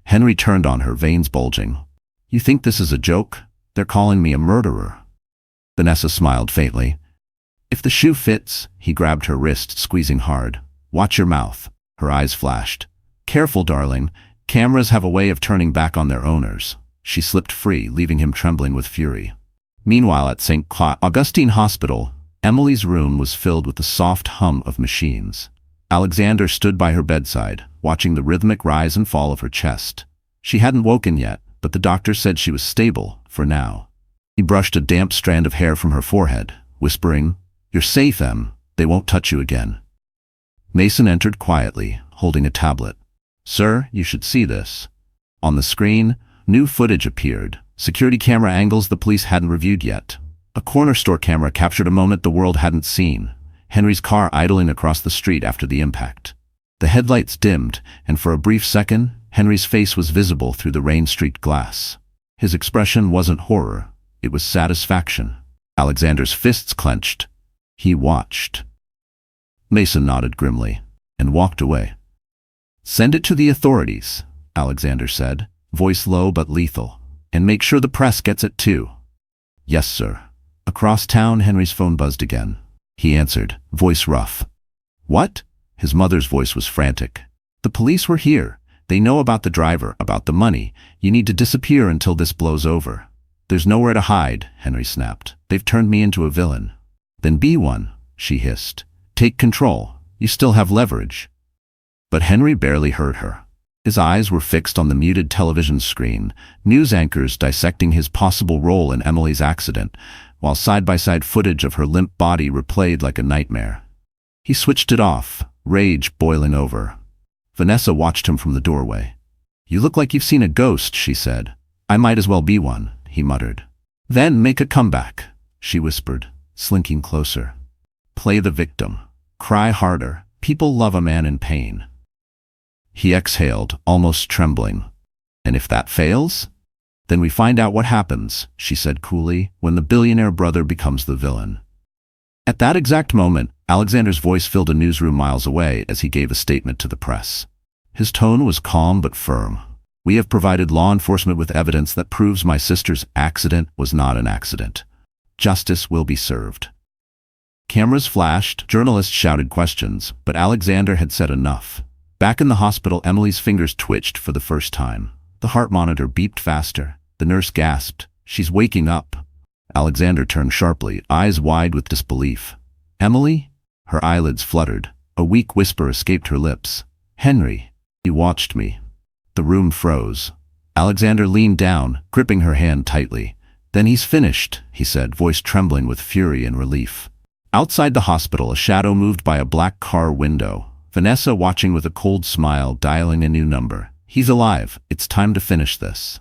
Henry turned on her, veins bulging. "You think this is a joke? They're calling me a murderer." Vanessa smiled faintly. "If the shoe fits," he grabbed her wrist, squeezing hard. "Watch your mouth." Her eyes flashed. "Careful, darling. Cameras have a way of turning back on their owners." She slipped free, leaving him trembling with fury. Meanwhile, at St. Augustine Hospital, Emily's room was filled with the soft hum of machines. Alexander stood by her bedside, watching the rhythmic rise and fall of her chest. She hadn't woken yet, but the doctor said she was stable, for now. He brushed a damp strand of hair from her forehead, whispering, "You're safe, Em. They won't touch you again." Mason entered quietly, holding a tablet. "Sir, you should see this." On the screen, new footage appeared, security camera angles the police hadn't reviewed yet. A corner store camera captured a moment the world hadn't seen. Henry's car idling across the street after the impact. The headlights dimmed, and for a brief second, Henry's face was visible through the rain-streaked glass. His expression wasn't horror, it was satisfaction. Alexander's fists clenched. He watched. Mason nodded grimly, and walked away. "Send it to the authorities," Alexander said, voice low but lethal. "And make sure the press gets it too." "Yes, sir." Across town, Henry's phone buzzed again. He answered, voice rough. "What?" His mother's voice was frantic. "The police were here. They know about the driver, about the money. You need to disappear until this blows over." "There's nowhere to hide," Henry snapped. "They've turned me into a villain." "Then be one," she hissed. "Take control. You still have leverage." But Henry barely heard her. His eyes were fixed on the muted television screen, news anchors dissecting his possible role in Emily's accident, while side-by-side footage of her limp body replayed like a nightmare. He switched it off, rage boiling over. Vanessa watched him from the doorway. "You look like you've seen a ghost," she said. "I might as well be one," he muttered. "Then make a comeback," she whispered, slinking closer. "Play the victim. Cry harder. People love a man in pain." He exhaled, almost trembling. "And if that fails? Then we find out what happens," she said coolly, "when the billionaire brother becomes the villain." At that exact moment, Alexander's voice filled a newsroom miles away as he gave a statement to the press. His tone was calm but firm. We have provided law enforcement with evidence that proves my sister's accident was not an accident. Justice will be served." Cameras flashed, journalists shouted questions, but Alexander had said enough. Back in the hospital, Emily's fingers twitched for the first time. The heart monitor beeped faster. The nurse gasped, "She's waking up." Alexander turned sharply, eyes wide with disbelief. "Emily?" Her eyelids fluttered. A weak whisper escaped her lips. "Henry, you watched me." The room froze. Alexander leaned down, gripping her hand tightly. "Then he's finished," he said, voice trembling with fury and relief. Outside the hospital, a shadow moved by a black car window. Vanessa watching with a cold smile, dialing a new number. "He's alive. It's time to finish this."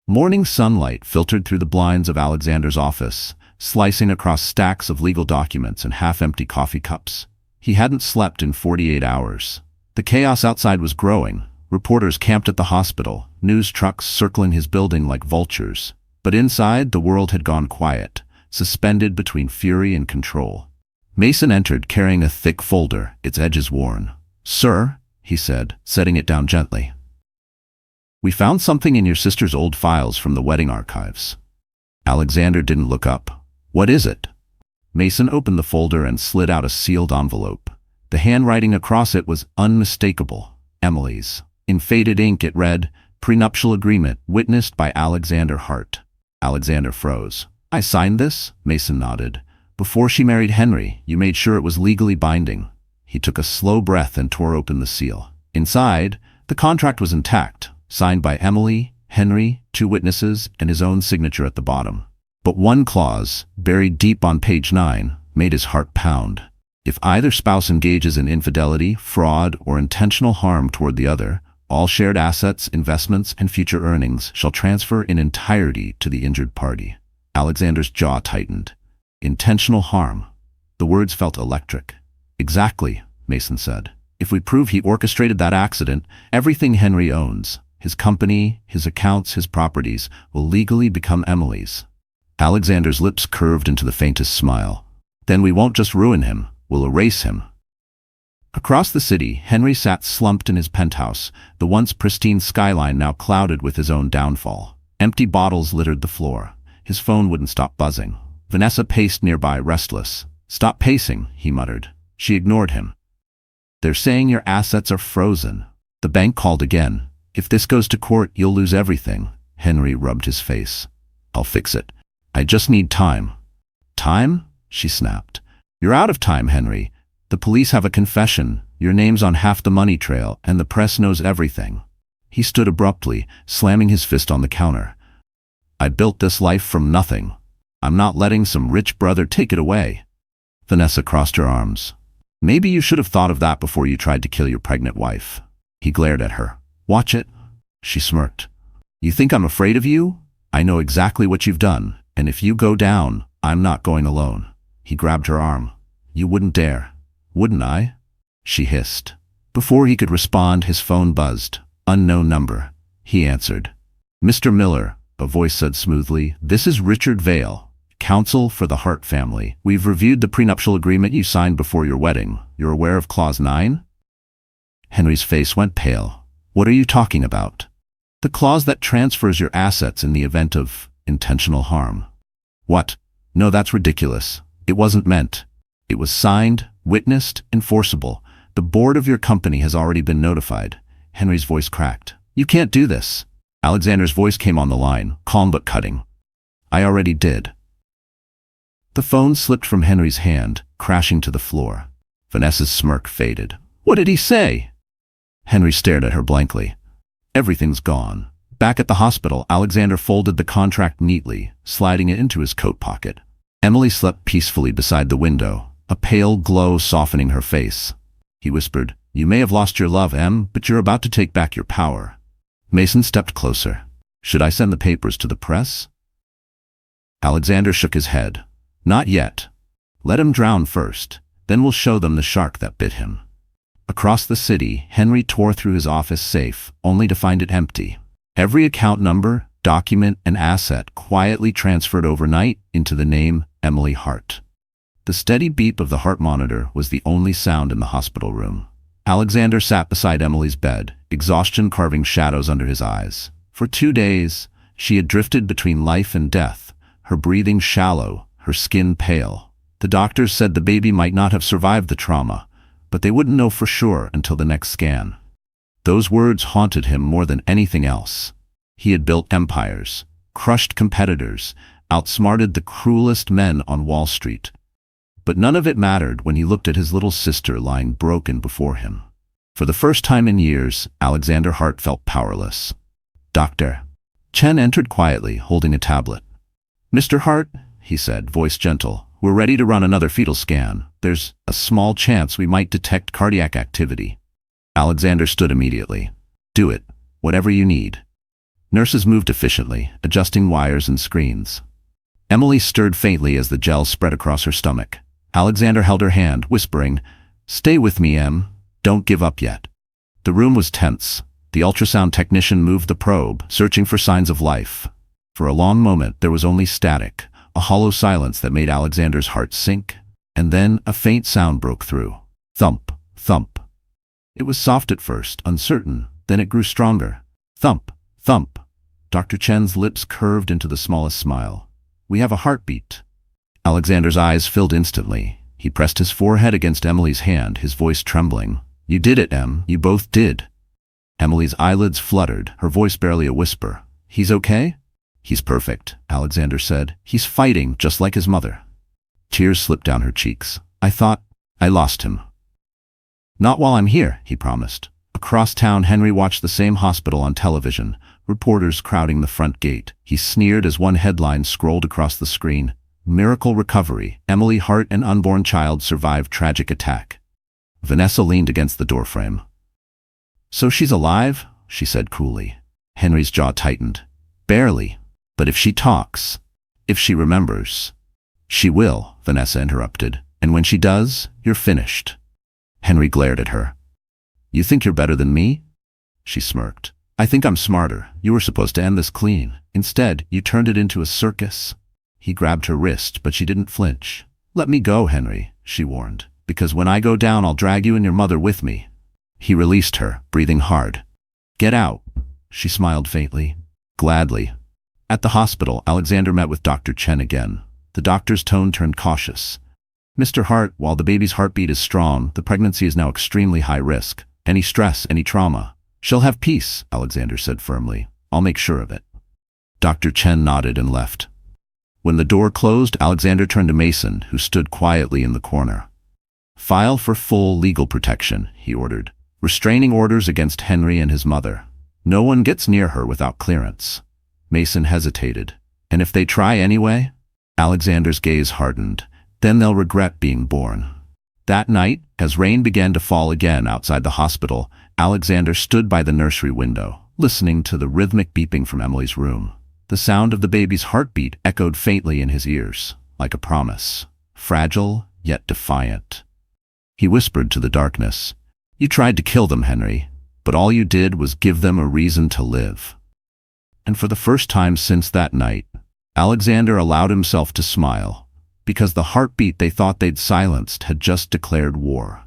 Morning sunlight filtered through the blinds of Alexander's office, slicing across stacks of legal documents and half-empty coffee cups. He hadn't slept in 48 hours. The chaos outside was growing. Reporters camped at the hospital, news trucks circling his building like vultures. But inside, the world had gone quiet, suspended between fury and control. Mason entered carrying a thick folder, its edges worn. "Sir," he said, setting it down gently. "We found something in your sister's old files from the wedding archives." Alexander didn't look up. "What is it?" Mason opened the folder and slid out a sealed envelope. The handwriting across it was unmistakable. Emily's. In faded ink it read, "Prenuptial agreement witnessed by Alexander Hart." Alexander froze. "I signed this?" Mason nodded. "Before she married Henry, you made sure it was legally binding." He took a slow breath and tore open the seal. Inside, the contract was intact, signed by Emily, Henry, 2 witnesses, and his own signature at the bottom. But one clause, buried deep on page 9, made his heart pound. If either spouse engages in infidelity, fraud, or intentional harm toward the other, all shared assets, investments, and future earnings shall transfer in entirety to the injured party. Alexander's jaw tightened. Intentional harm. The words felt electric. "Exactly," Mason said. "If we prove he orchestrated that accident, everything Henry owns, his company, his accounts, his properties, will legally become Emily's." Alexander's lips curved into the faintest smile. "Then we won't just ruin him, we'll erase him." Across the city, Henry sat slumped in his penthouse, the once pristine skyline now clouded with his own downfall. Empty bottles littered the floor. His phone wouldn't stop buzzing. Vanessa paced nearby, restless. "Stop pacing," he muttered. She ignored him. "They're saying your assets are frozen." The bank called again. "If this goes to court, you'll lose everything." Henry rubbed his face. "I'll fix it. I just need time." "Time?" she snapped. "You're out of time, Henry. The police have a confession, your name's on half the money trail, and the press knows everything." He stood abruptly, slamming his fist on the counter. "I built this life from nothing. I'm not letting some rich brother take it away." Vanessa crossed her arms. "Maybe you should have thought of that before you tried to kill your pregnant wife." He glared at her. "Watch it." She smirked. "You think I'm afraid of you? I know exactly what you've done, and if you go down, I'm not going alone." He grabbed her arm. "You wouldn't dare." "Wouldn't I?" she hissed. Before he could respond, his phone buzzed. Unknown number. He answered. "Mr. Miller," a voice said smoothly, "this is Richard Vale, counsel for the Hart family. We've reviewed the prenuptial agreement you signed before your wedding. You're aware of Clause 9? Henry's face went pale. "What are you talking about?" "The clause that transfers your assets in the event of intentional harm." "What? No, that's ridiculous. It wasn't meant. It was signed, witnessed, enforceable. The board of your company has already been notified." Henry's voice cracked. "You can't do this." Alexander's voice came on the line, calm but cutting. "I already did." The phone slipped from Henry's hand, crashing to the floor. Vanessa's smirk faded. "What did he say?" Henry stared at her blankly. "Everything's gone." Back at the hospital, Alexander folded the contract neatly, sliding it into his coat pocket. Emily slept peacefully beside the window, a pale glow softening her face. He whispered, "You may have lost your love, Em, but you're about to take back your power." Mason stepped closer. "Should I send the papers to the press?" Alexander shook his head. "Not yet. Let him drown first, then we'll show them the shark that bit him." Across the city, Henry tore through his office safe, only to find it empty. Every account number, document, and asset quietly transferred overnight into the name Emily Hart. The steady beep of the heart monitor was the only sound in the hospital room. Alexander sat beside Emily's bed, exhaustion carving shadows under his eyes. For 2 days, she had drifted between life and death, her breathing shallow, her skin pale. The doctors said the baby might not have survived the trauma, but they wouldn't know for sure until the next scan. Those words haunted him more than anything else. He had built empires, crushed competitors, outsmarted the cruelest men on Wall Street. But none of it mattered when he looked at his little sister lying broken before him. For the first time in years, Alexander Hart felt powerless. "Doctor." Chen entered quietly, holding a tablet. "Mr. Hart," he said, voice gentle, "we're ready to run another fetal scan. There's a small chance we might detect cardiac activity." Alexander stood immediately. "Do it. Whatever you need." Nurses moved efficiently, adjusting wires and screens. Emily stirred faintly as the gel spread across her stomach. Alexander held her hand, whispering, "Stay with me, Em. Don't give up yet." The room was tense. The ultrasound technician moved the probe, searching for signs of life. For a long moment there was only static, a hollow silence that made Alexander's heart sink. And then a faint sound broke through. Thump, thump. It was soft at first, uncertain, then it grew stronger. Thump, thump. Dr. Chen's lips curved into the smallest smile. "We have a heartbeat." Alexander's eyes filled instantly. He pressed his forehead against Emily's hand, his voice trembling. "You did it, Em. You both did." Emily's eyelids fluttered, her voice barely a whisper. "He's okay?" "He's perfect," Alexander said. "He's fighting, just like his mother." Tears slipped down her cheeks. "I thought I lost him." "Not while I'm here," he promised. Across town, Henry watched the same hospital on television, reporters crowding the front gate. He sneered as one headline scrolled across the screen. "Miracle recovery. Emily Hart and unborn child survived tragic attack." Vanessa leaned against the doorframe. "So she's alive?" she said coolly. Henry's jaw tightened. "Barely. But if she talks, if she remembers—" "She will," Vanessa interrupted. "And when she does, you're finished." Henry glared at her. "You think you're better than me?" She smirked. "I think I'm smarter. You were supposed to end this clean. Instead, you turned it into a circus." He grabbed her wrist, but she didn't flinch. "Let me go, Henry," she warned. "Because when I go down, I'll drag you and your mother with me." He released her, breathing hard. "Get out." She smiled faintly. "Gladly." At the hospital, Alexander met with Dr. Chen again. The doctor's tone turned cautious. "Mr. Hart, while the baby's heartbeat is strong, the pregnancy is now extremely high risk. Any stress, any trauma. She'll have peace," Alexander said firmly. "I'll make sure of it." Dr. Chen nodded and left. When the door closed, Alexander turned to Mason, who stood quietly in the corner. "File for full legal protection," he ordered. "Restraining orders against Henry and his mother. No one gets near her without clearance." Mason hesitated. "And if they try anyway?" Alexander's gaze hardened. "Then they'll regret being born." That night, as rain began to fall again outside the hospital, Alexander stood by the nursery window, listening to the rhythmic beeping from Emily's room. The sound of the baby's heartbeat echoed faintly in his ears, like a promise, fragile yet defiant. He whispered to the darkness, "You tried to kill them, Henry, but all you did was give them a reason to live." And for the first time since that night, Alexander allowed himself to smile, because the heartbeat they thought they'd silenced had just declared war.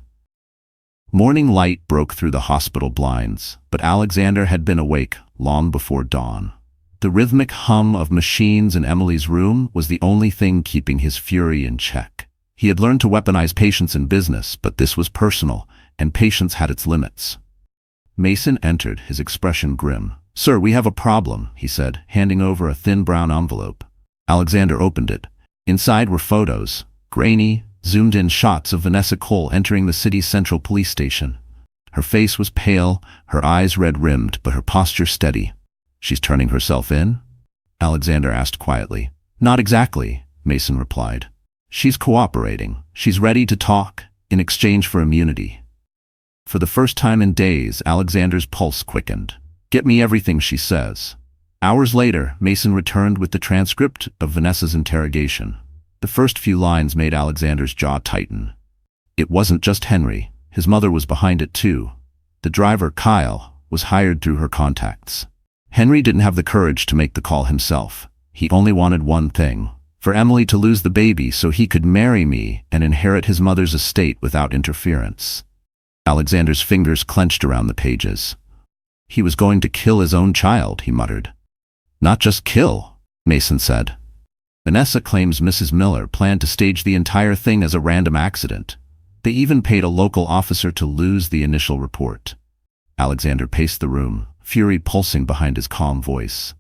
Morning light broke through the hospital blinds, but Alexander had been awake long before dawn. The rhythmic hum of machines in Emily's room was the only thing keeping his fury in check. He had learned to weaponize patience in business, but this was personal, and patience had its limits. Mason entered, his expression grim. "Sir, we have a problem," he said, handing over a thin brown envelope. Alexander opened it. Inside were photos, grainy, zoomed-in shots of Vanessa Cole entering the city's central police station. Her face was pale, her eyes red-rimmed, but her posture steady. "She's turning herself in?" Alexander asked quietly. "Not exactly," Mason replied. "She's cooperating. She's ready to talk, in exchange for immunity." For the first time in days, Alexander's pulse quickened. "Get me everything she says." Hours later, Mason returned with the transcript of Vanessa's interrogation. The first few lines made Alexander's jaw tighten. It wasn't just Henry. His mother was behind it too. The driver, Kyle, was hired through her contacts. Henry didn't have the courage to make the call himself. He only wanted one thing: for Emily to lose the baby so he could marry me and inherit his mother's estate without interference. Alexander's fingers clenched around the pages. He was going to kill his own child, he muttered. Not just kill, Mason said. Vanessa claims Mrs. Miller planned to stage the entire thing as a random accident. They even paid a local officer to lose the initial report. Alexander paced the room, fury pulsing behind his calm voice.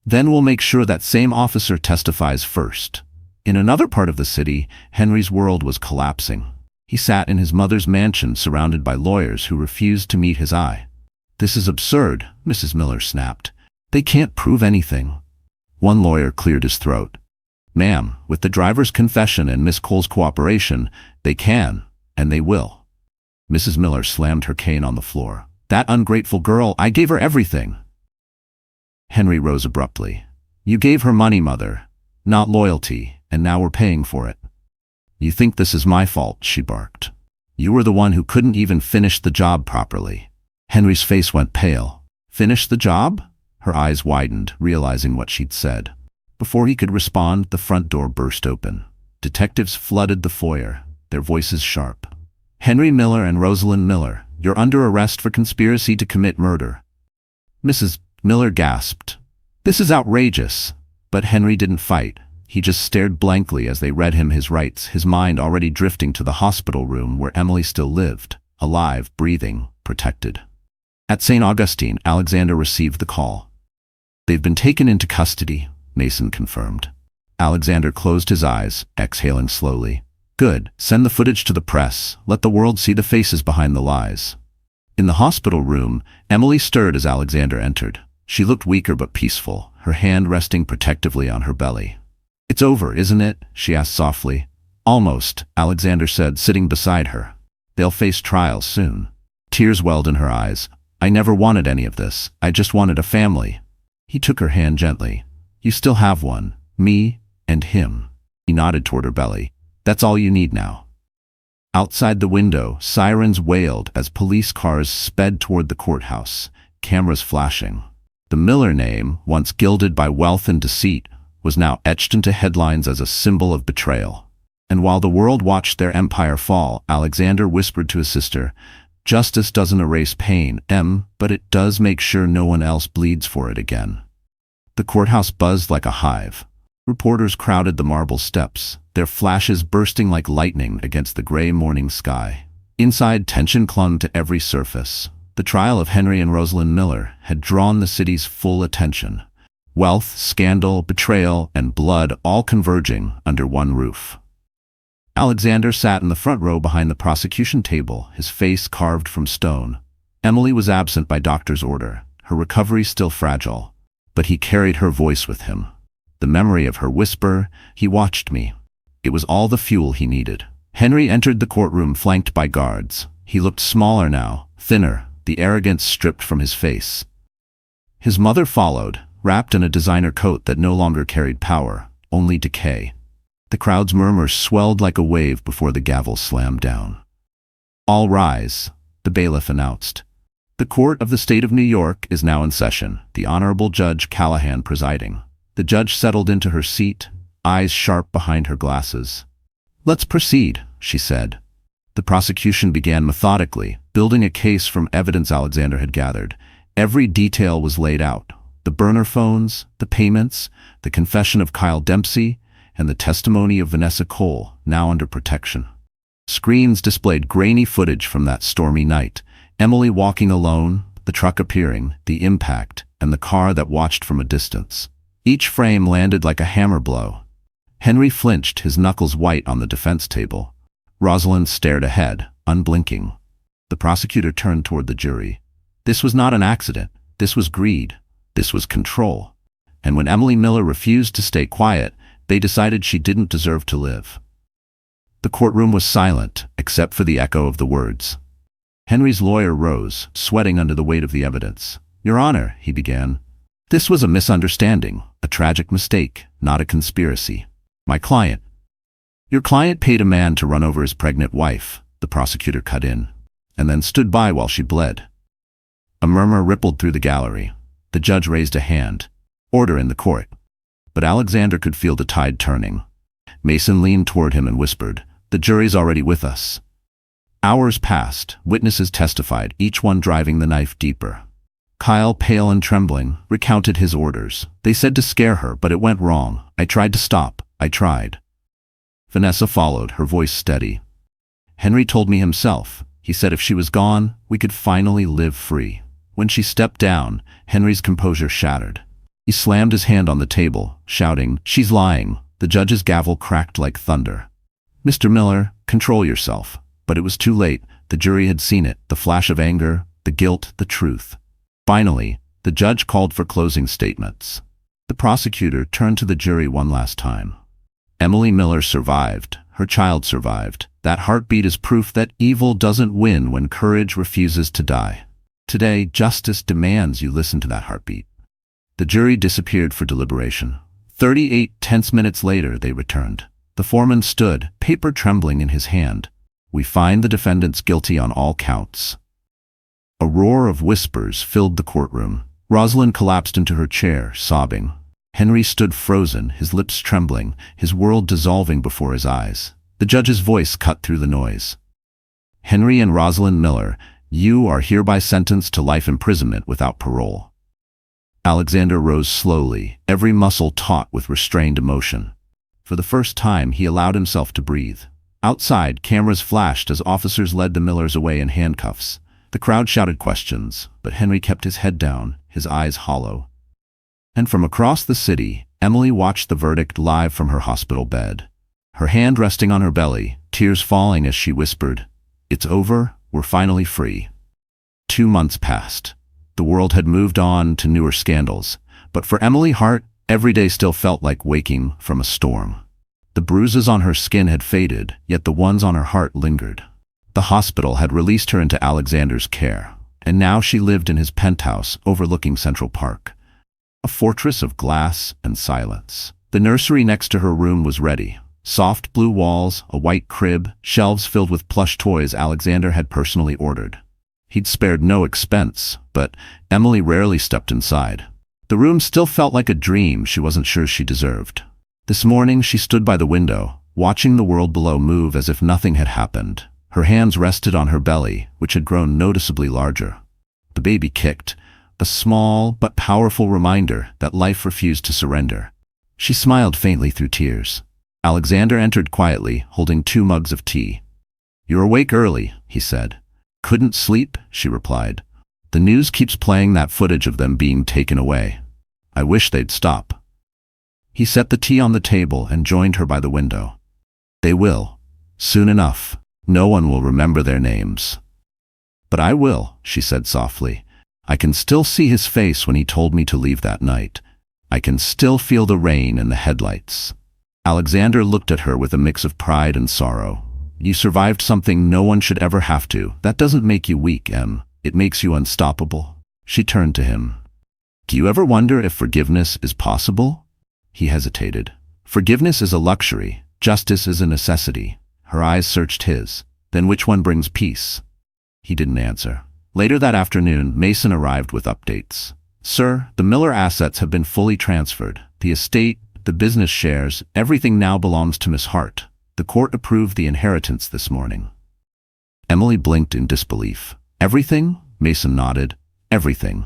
Then we'll make sure that same officer testifies first. In another part of the city, Henry's world was collapsing. He sat in his mother's mansion surrounded by lawyers who refused to meet his eye. This is absurd, Mrs. Miller snapped. They can't prove anything. One lawyer cleared his throat. Ma'am, with the driver's confession and Miss Cole's cooperation, they can, and they will. Mrs. Miller slammed her cane on the floor. That ungrateful girl, I gave her everything. Henry rose abruptly. You gave her money, Mother, not loyalty, and now we're paying for it. You think this is my fault, she barked. You were the one who couldn't even finish the job properly. Henry's face went pale. Finish the job? Her eyes widened, realizing what she'd said. Before he could respond, the front door burst open. Detectives flooded the foyer, their voices sharp. Henry Miller and Rosalind Miller, you're under arrest for conspiracy to commit murder. Mrs. Miller gasped. This is outrageous. But Henry didn't fight. He just stared blankly as they read him his rights, his mind already drifting to the hospital room where Emily still lived, alive, breathing, protected. At St. Augustine, Alexander received the call. They've been taken into custody, Mason confirmed. Alexander closed his eyes, exhaling slowly. Good. Send the footage to the press. Let the world see the faces behind the lies. In the hospital room, Emily stirred as Alexander entered. She looked weaker but peaceful, her hand resting protectively on her belly. It's over, isn't it? She asked softly. Almost, Alexander said, sitting beside her. They'll face trial soon. Tears welled in her eyes. I never wanted any of this. I just wanted a family. He took her hand gently. You still have one. Me and him. He nodded toward her belly. That's all you need now. Outside the window, sirens wailed as police cars sped toward the courthouse, cameras flashing. The Miller name, once gilded by wealth and deceit, was now etched into headlines as a symbol of betrayal. And while the world watched their empire fall, Alexander whispered to his sister, Justice doesn't erase pain, but it does make sure no one else bleeds for it again. The courthouse buzzed like a hive. Reporters crowded the marble steps, their flashes bursting like lightning against the gray morning sky. Inside, tension clung to every surface. The trial of Henry and Rosalind Miller had drawn the city's full attention. Wealth, scandal, betrayal, and blood all converging under one roof. Alexander sat in the front row behind the prosecution table, his face carved from stone. Emily was absent by doctor's order, her recovery still fragile, but he carried her voice with him. The memory of her whisper, he watched me. It was all the fuel he needed. Henry entered the courtroom flanked by guards. He looked smaller now, thinner, the arrogance stripped from his face. His mother followed, wrapped in a designer coat that no longer carried power, only decay. The crowd's murmurs swelled like a wave before the gavel slammed down. All rise, the bailiff announced. The Court of the State of New York is now in session, the Honorable Judge Callahan presiding. The judge settled into her seat, eyes sharp behind her glasses. Let's proceed, she said. The prosecution began methodically, building a case from evidence Alexander had gathered. Every detail was laid out. The burner phones, the payments, the confession of Kyle Dempsey, and the testimony of Vanessa Cole, now under protection. Screens displayed grainy footage from that stormy night. Emily walking alone, the truck appearing, the impact, and the car that watched from a distance. Each frame landed like a hammer blow. Henry flinched, his knuckles white on the defense table. Rosalind stared ahead, unblinking. The prosecutor turned toward the jury. This was not an accident. This was greed. This was control. And when Emily Miller refused to stay quiet, they decided she didn't deserve to live. The courtroom was silent, except for the echo of the words. Henry's lawyer rose, sweating under the weight of the evidence. Your Honor, he began. This was a misunderstanding, a tragic mistake, not a conspiracy. My client. Your client paid a man to run over his pregnant wife, the prosecutor cut in, and then stood by while she bled. A murmur rippled through the gallery. The judge raised a hand. Order in the court. But Alexander could feel the tide turning. Mason leaned toward him and whispered, The jury's already with us. Hours passed, witnesses testified, each one driving the knife deeper. Kyle, pale and trembling, recounted his orders. They said to scare her, but it went wrong. I tried to stop. I tried. Vanessa followed, her voice steady. Henry told me himself. He said if she was gone, we could finally live free. When she stepped down, Henry's composure shattered. He slammed his hand on the table, shouting, "She's lying." The judge's gavel cracked like thunder. "Mr. Miller, control yourself." But it was too late. The jury had seen it, the flash of anger, the guilt, the truth. Finally, the judge called for closing statements. The prosecutor turned to the jury one last time. Emily Miller survived. Her child survived. That heartbeat is proof that evil doesn't win when courage refuses to die. Today, justice demands you listen to that heartbeat. The jury disappeared for deliberation. 38 tense minutes later, they returned. The foreman stood, paper trembling in his hand. We find the defendants guilty on all counts. A roar of whispers filled the courtroom. Rosalind collapsed into her chair, sobbing. Henry stood frozen, his lips trembling, his world dissolving before his eyes. The judge's voice cut through the noise. Henry and Rosalind Miller, you are hereby sentenced to life imprisonment without parole. Alexander rose slowly, every muscle taut with restrained emotion. For the first time, he allowed himself to breathe. Outside, cameras flashed as officers led the Millers away in handcuffs. The crowd shouted questions, but Henry kept his head down, his eyes hollow. And from across the city, Emily watched the verdict live from her hospital bed. Her hand resting on her belly, tears falling as she whispered, "It's over, we're finally free." 2 months passed. The world had moved on to newer scandals, but for Emily Hart, every day still felt like waking from a storm. The bruises on her skin had faded, yet the ones on her heart lingered. The hospital had released her into Alexander's care, and now she lived in his penthouse overlooking Central Park. A fortress of glass and silence. The nursery next to her room was ready. Soft blue walls, a white crib, shelves filled with plush toys Alexander had personally ordered. He'd spared no expense, but Emily rarely stepped inside. The room still felt like a dream she wasn't sure she deserved. This morning she stood by the window, watching the world below move as if nothing had happened. Her hands rested on her belly, which had grown noticeably larger. The baby kicked, a small but powerful reminder that life refused to surrender. She smiled faintly through tears. Alexander entered quietly, holding 2 mugs of tea. "You're awake early," he said. "Couldn't sleep?" she replied. "The news keeps playing that footage of them being taken away. I wish they'd stop." He set the tea on the table and joined her by the window. "They will. Soon enough. No one will remember their names." "But I will," she said softly. "I can still see his face when he told me to leave that night. I can still feel the rain and the headlights." Alexander looked at her with a mix of pride and sorrow. "You survived something no one should ever have to. That doesn't make you weak, Em. It makes you unstoppable." She turned to him. "Do you ever wonder if forgiveness is possible?" He hesitated. "Forgiveness is a luxury. Justice is a necessity." Her eyes searched his. "Then which one brings peace?" He didn't answer. Later that afternoon, Mason arrived with updates. "Sir, the Miller assets have been fully transferred. The estate, the business shares, everything now belongs to Miss Hart. The court approved the inheritance this morning." Emily blinked in disbelief. "Everything?" Mason nodded. "Everything."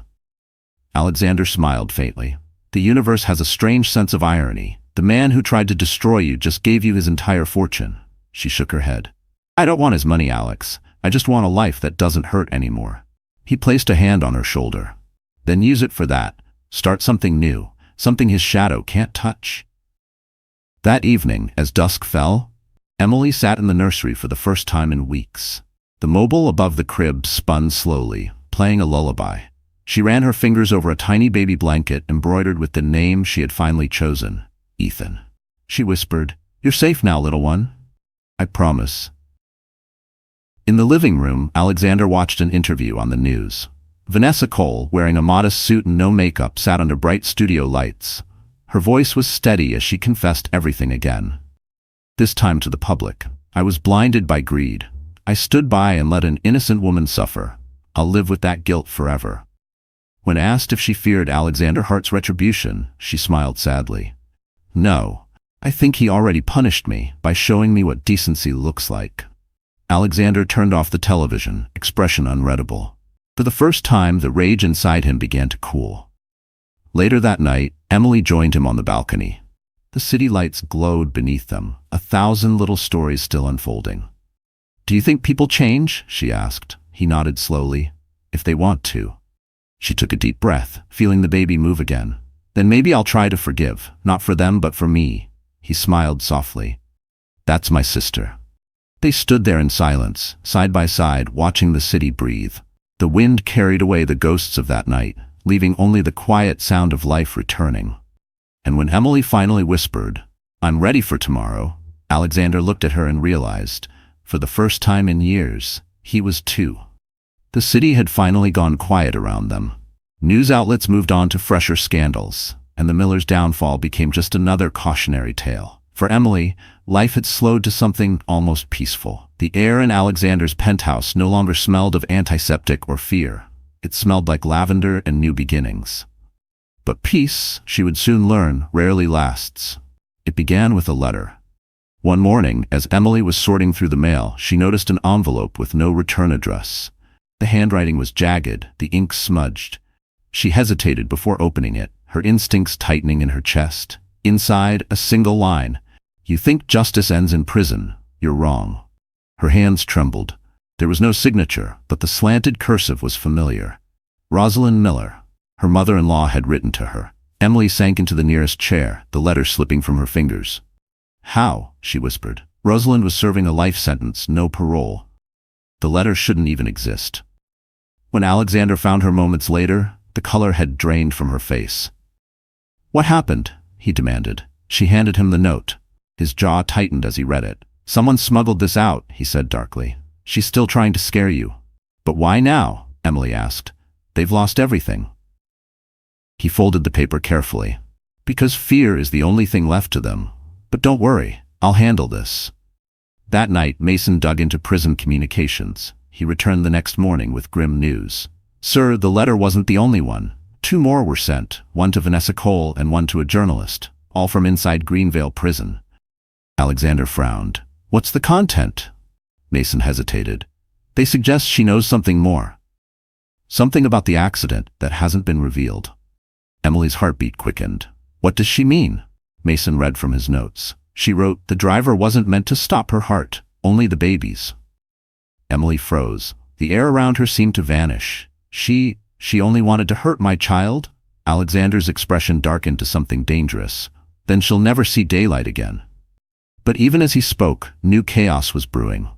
Alexander smiled faintly. "The universe has a strange sense of irony. The man who tried to destroy you just gave you his entire fortune." She shook her head. "I don't want his money, Alex. I just want a life that doesn't hurt anymore." He placed a hand on her shoulder. "Then use it for that. Start something new, something his shadow can't touch." That evening, as dusk fell, Emily sat in the nursery for the first time in weeks. The mobile above the crib spun slowly, playing a lullaby. She ran her fingers over a tiny baby blanket embroidered with the name she had finally chosen, Ethan. She whispered, "You're safe now, little one. I promise." In the living room, Alexander watched an interview on the news. Vanessa Cole, wearing a modest suit and no makeup, sat under bright studio lights. Her voice was steady as she confessed everything again. This time to the public. "I was blinded by greed. I stood by and let an innocent woman suffer. I'll live with that guilt forever." When asked if she feared Alexander Hart's retribution, she smiled sadly. "No, I think he already punished me by showing me what decency looks like." Alexander turned off the television, expression unreadable. For the first time, the rage inside him began to cool. Later that night, Emily joined him on the balcony. The city lights glowed beneath them, 1,000 little stories still unfolding. "Do you think people change?" she asked. He nodded slowly. "If they want to." She took a deep breath, feeling the baby move again. "Then maybe I'll try to forgive, not for them but for me." He smiled softly. "That's my sister." They stood there in silence, side by side, watching the city breathe. The wind carried away the ghosts of that night, leaving only the quiet sound of life returning. And when Emily finally whispered, "I'm ready for tomorrow," Alexander looked at her and realized, for the first time in years, he was too. The city had finally gone quiet around them. News outlets moved on to fresher scandals, and the Millers' downfall became just another cautionary tale. For Emily, life had slowed to something almost peaceful. The air in Alexander's penthouse no longer smelled of antiseptic or fear. It smelled like lavender and new beginnings. But peace, she would soon learn, rarely lasts. It began with a letter. One morning, as Emily was sorting through the mail, she noticed an envelope with no return address. The handwriting was jagged, the ink smudged. She hesitated before opening it, her instincts tightening in her chest. Inside, a single line. "You think justice ends in prison. You're wrong." Her hands trembled. There was no signature, but the slanted cursive was familiar. Rosalind Miller. Her mother-in-law had written to her. Emily sank into the nearest chair, the letter slipping from her fingers. "How?" she whispered. Rosalind was serving a life sentence, no parole. The letter shouldn't even exist. When Alexander found her moments later, the color had drained from her face. "What happened?" he demanded. She handed him the note. His jaw tightened as he read it. "Someone smuggled this out," he said darkly. "She's still trying to scare you." "But why now?" Emily asked. "They've lost everything." He folded the paper carefully. "Because fear is the only thing left to them. But don't worry, I'll handle this." That night, Mason dug into prison communications. He returned the next morning with grim news. "Sir, the letter wasn't the only one. 2 more were sent, one to Vanessa Cole and one to a journalist, all from inside Greenvale prison." Alexander frowned. "What's the content?" Mason hesitated. "They suggest she knows something more. Something about the accident that hasn't been revealed." Emily's heartbeat quickened. "What does she mean?" Mason read from his notes. She wrote, "The driver wasn't meant to stop her heart, only the baby's." Emily froze. The air around her seemed to vanish. She only wanted to hurt my child?" Alexander's expression darkened to something dangerous. "Then she'll never see daylight again." But even as he spoke, new chaos was brewing.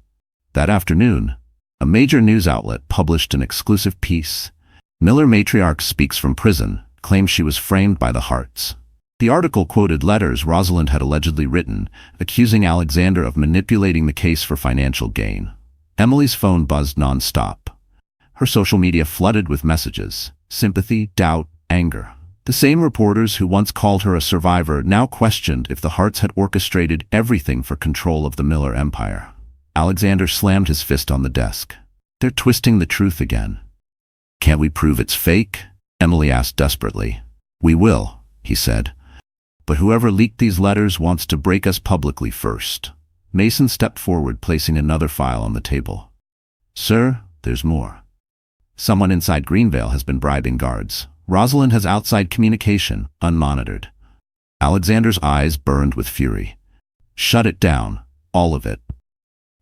That afternoon, a major news outlet published an exclusive piece. "Miller matriarch speaks from prison, claims she was framed by the Harts." The article quoted letters Rosalind had allegedly written, accusing Alexander of manipulating the case for financial gain. Emily's phone buzzed non-stop. Her social media flooded with messages: sympathy, doubt, anger. The same reporters who once called her a survivor now questioned if the Harts had orchestrated everything for control of the Miller empire. Alexander slammed his fist on the desk. "They're twisting the truth again." "Can't we prove it's fake?" Emily asked desperately. "We will," he said. "But whoever leaked these letters wants to break us publicly first." Mason stepped forward, placing another file on the table. "Sir, there's more. Someone inside Greenvale has been bribing guards. Rosalind has outside communication, unmonitored." Alexander's eyes burned with fury. "Shut it down, all of it."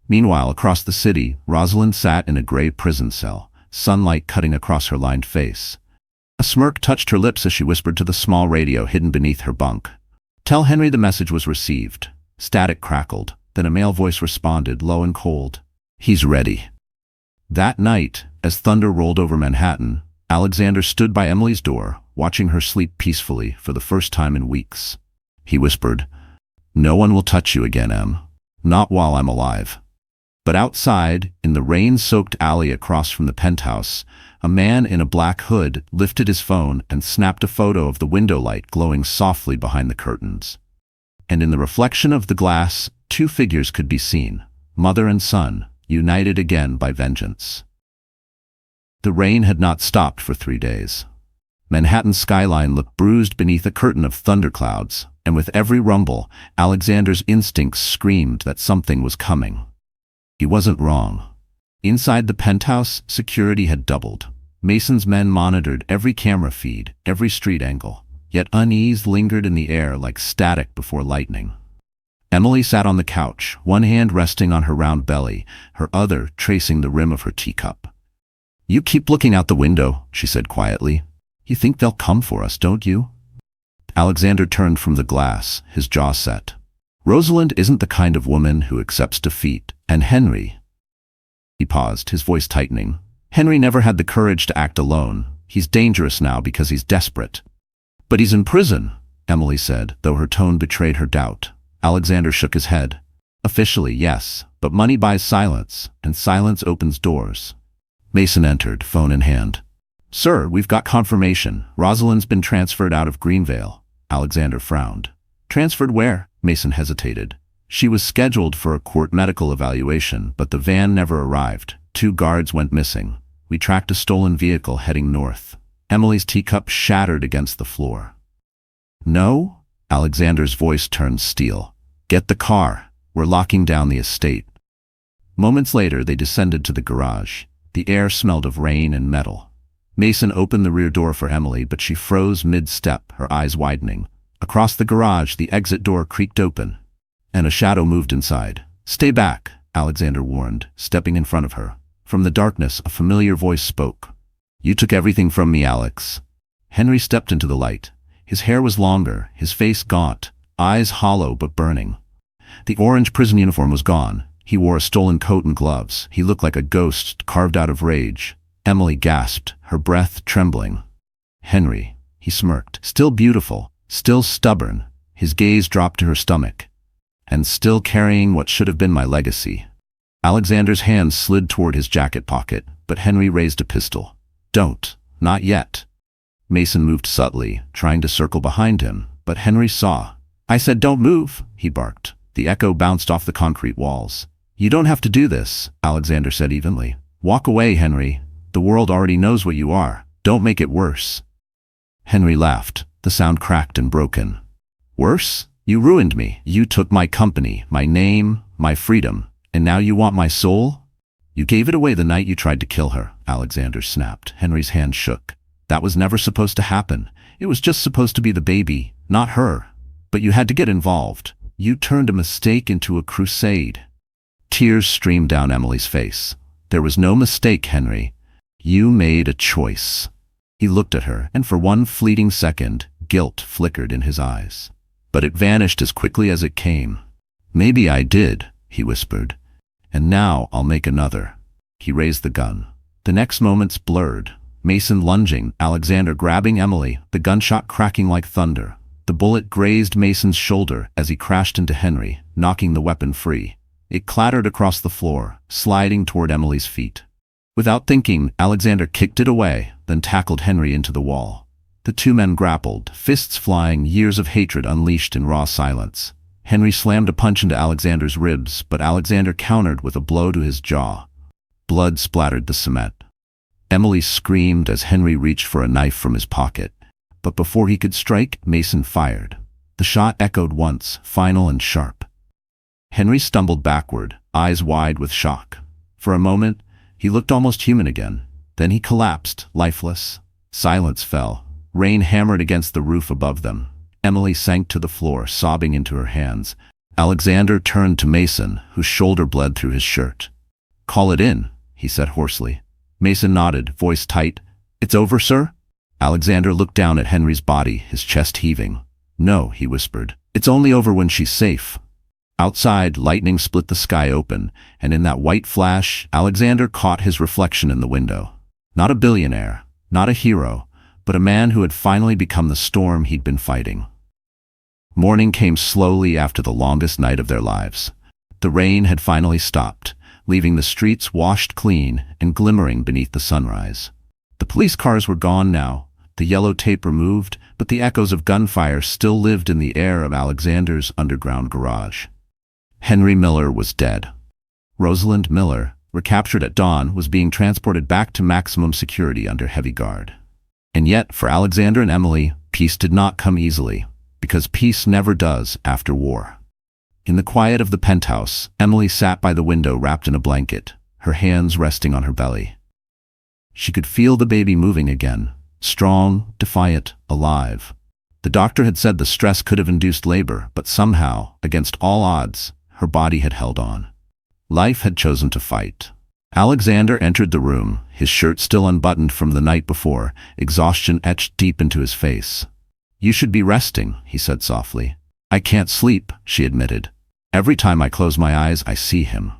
Meanwhile, across the city, Rosalind sat in a gray prison cell, sunlight cutting across her lined face. A smirk touched her lips as she whispered to the small radio hidden beneath her bunk. "Tell Henry the message was received." Static crackled, then a male voice responded, low and cold. "He's ready." That night, as thunder rolled over Manhattan, Alexander stood by Emily's door, watching her sleep peacefully for the first time in weeks. He whispered, "No one will touch you again, Em. Not while I'm alive." But outside, in the rain-soaked alley across from the penthouse, a man in a black hood lifted his phone and snapped a photo of the window light glowing softly behind the curtains. And in the reflection of the glass, 2 figures could be seen, mother and son, united again by vengeance. The rain had not stopped for 3 days. Manhattan's skyline looked bruised beneath a curtain of thunderclouds, and with every rumble, Alexander's instincts screamed that something was coming. He wasn't wrong. Inside the penthouse, security had doubled. Mason's men monitored every camera feed, every street angle, yet unease lingered in the air like static before lightning. Emily sat on the couch, one hand resting on her round belly, her other tracing the rim of her teacup. "You keep looking out the window," she said quietly. "You think they'll come for us, don't you?" Alexander turned from the glass, his jaw set. "Rosalind isn't the kind of woman who accepts defeat, and Henry—" He paused, his voice tightening. "Henry never had the courage to act alone. He's dangerous now because he's desperate." "But he's in prison," Emily said, though her tone betrayed her doubt. Alexander shook his head. "Officially, yes, but money buys silence, and silence opens doors." Mason entered, phone in hand. "Sir, we've got confirmation. Rosalind's been transferred out of Greenvale." Alexander frowned. "Transferred where?" Mason hesitated. "She was scheduled for a court medical evaluation, but the van never arrived. 2 guards went missing. We tracked a stolen vehicle heading north." Emily's teacup shattered against the floor. "No?" Alexander's voice turned steel. "Get the car. We're locking down the estate." Moments later, they descended to the garage. The air smelled of rain and metal. Mason opened the rear door for Emily, but she froze mid-step, her eyes widening. Across the garage, the exit door creaked open, and a shadow moved inside. "Stay back," Alexander warned, stepping in front of her. From the darkness, a familiar voice spoke. "You took everything from me, Alex." Henry stepped into the light. His hair was longer, his face gaunt, eyes hollow but burning. The orange prison uniform was gone. He wore a stolen coat and gloves. He looked like a ghost carved out of rage. Emily gasped, her breath trembling. "Henry," he smirked, "still beautiful, still stubborn." His gaze dropped to her stomach. "And still carrying what should have been my legacy." Alexander's hand slid toward his jacket pocket, but Henry raised a pistol. "Don't. Not yet." Mason moved subtly, trying to circle behind him, but Henry saw. "I said don't move," he barked. The echo bounced off the concrete walls. "You don't have to do this," Alexander said evenly. "Walk away, Henry. The world already knows what you are. Don't make it worse." Henry laughed. The sound cracked and broken. "Worse? You ruined me. You took my company, my name, my freedom, and now you want my soul?" "You gave it away the night you tried to kill her," Alexander snapped. Henry's hand shook. "That was never supposed to happen. It was just supposed to be the baby, not her. But you had to get involved. You turned a mistake into a crusade." Tears streamed down Emily's face. "There was no mistake, Henry. You made a choice." He looked at her, and for one fleeting second, guilt flickered in his eyes. But it vanished as quickly as it came. "Maybe I did," he whispered. "And now I'll make another." He raised the gun. The next moments blurred. Mason lunging, Alexander grabbing Emily, the gunshot cracking like thunder. The bullet grazed Mason's shoulder as he crashed into Henry, knocking the weapon free. It clattered across the floor, sliding toward Emily's feet. Without thinking, Alexander kicked it away, then tackled Henry into the wall. The 2 men grappled, fists flying, years of hatred unleashed in raw silence. Henry slammed a punch into Alexander's ribs, but Alexander countered with a blow to his jaw. Blood splattered the cement. Emily screamed as Henry reached for a knife from his pocket. But before he could strike, Mason fired. The shot echoed once, final and sharp. Henry stumbled backward, eyes wide with shock. For a moment, he looked almost human again. Then he collapsed, lifeless. Silence fell. Rain hammered against the roof above them. Emily sank to the floor, sobbing into her hands. Alexander turned to Mason, whose shoulder bled through his shirt. "Call it in," he said hoarsely. Mason nodded, voice tight. "It's over, sir?" Alexander looked down at Henry's body, his chest heaving. "No," he whispered. "It's only over when she's safe." Outside, lightning split the sky open, and in that white flash, Alexander caught his reflection in the window. Not a billionaire, not a hero, but a man who had finally become the storm he'd been fighting. Morning came slowly after the longest night of their lives. The rain had finally stopped, leaving the streets washed clean and glimmering beneath the sunrise. The police cars were gone now, the yellow tape removed, but the echoes of gunfire still lived in the air of Alexander's underground garage. Henry Miller was dead. Rosalind Miller, recaptured at dawn, was being transported back to maximum security under heavy guard. And yet, for Alexander and Emily, peace did not come easily, because peace never does after war. In the quiet of the penthouse, Emily sat by the window wrapped in a blanket, her hands resting on her belly. She could feel the baby moving again, strong, defiant, alive. The doctor had said the stress could have induced labor, but somehow, against all odds, her body had held on. Life had chosen to fight. Alexander entered the room, his shirt still unbuttoned from the night before, exhaustion etched deep into his face. "You should be resting," he said softly. "I can't sleep," she admitted. "Every time I close my eyes, I see him."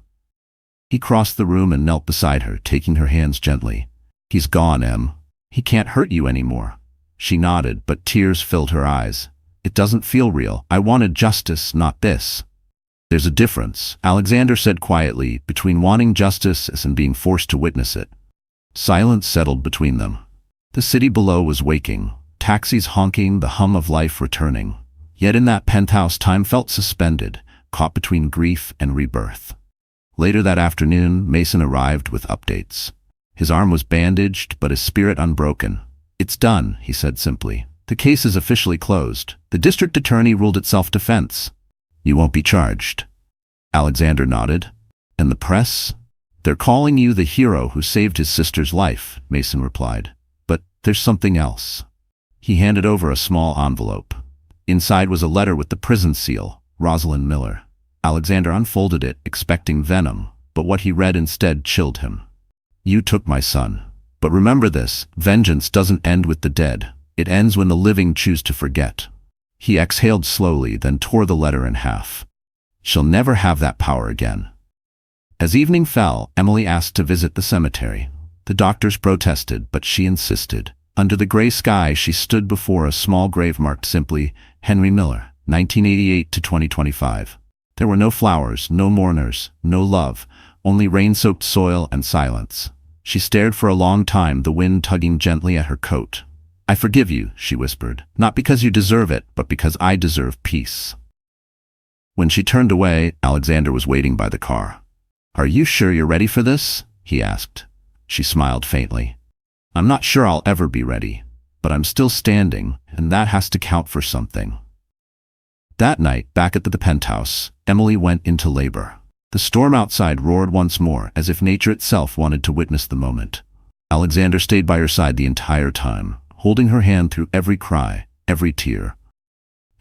He crossed the room and knelt beside her, taking her hands gently. "He's gone, Em. He can't hurt you anymore." She nodded, but tears filled her eyes. "It doesn't feel real. I wanted justice, not this." "There's a difference," Alexander said quietly, "between wanting justice and being forced to witness it." Silence settled between them. The city below was waking, taxis honking, the hum of life returning. Yet in that penthouse time felt suspended, caught between grief and rebirth. Later that afternoon, Mason arrived with updates. His arm was bandaged, but his spirit unbroken. "It's done," he said simply. "The case is officially closed. The district attorney ruled it self-defense. You won't be charged." Alexander nodded. "And the press? They're calling you the hero who saved his sister's life," Mason replied. "But there's something else." He handed over a small envelope. Inside was a letter with the prison seal, Rosalind Miller. Alexander unfolded it, expecting venom, but what he read instead chilled him. "You took my son. But remember this, vengeance doesn't end with the dead. It ends when the living choose to forget." He exhaled slowly, then tore the letter in half. "She'll never have that power again." As evening fell, Emily asked to visit the cemetery. The doctors protested, but she insisted. Under the gray sky, she stood before a small grave marked simply, "Henry Miller, 1988 to 2025. There were no flowers, no mourners, no love, only rain-soaked soil and silence. She stared for a long time, the wind tugging gently at her coat. "I forgive you," she whispered, "not because you deserve it, but because I deserve peace." When she turned away, Alexander was waiting by the car. "Are you sure you're ready for this?" he asked. She smiled faintly. "I'm not sure I'll ever be ready, but I'm still standing, and that has to count for something." That night, back at the penthouse, Emily went into labor. The storm outside roared once more, as if nature itself wanted to witness the moment. Alexander stayed by her side the entire time, holding her hand through every cry, every tear.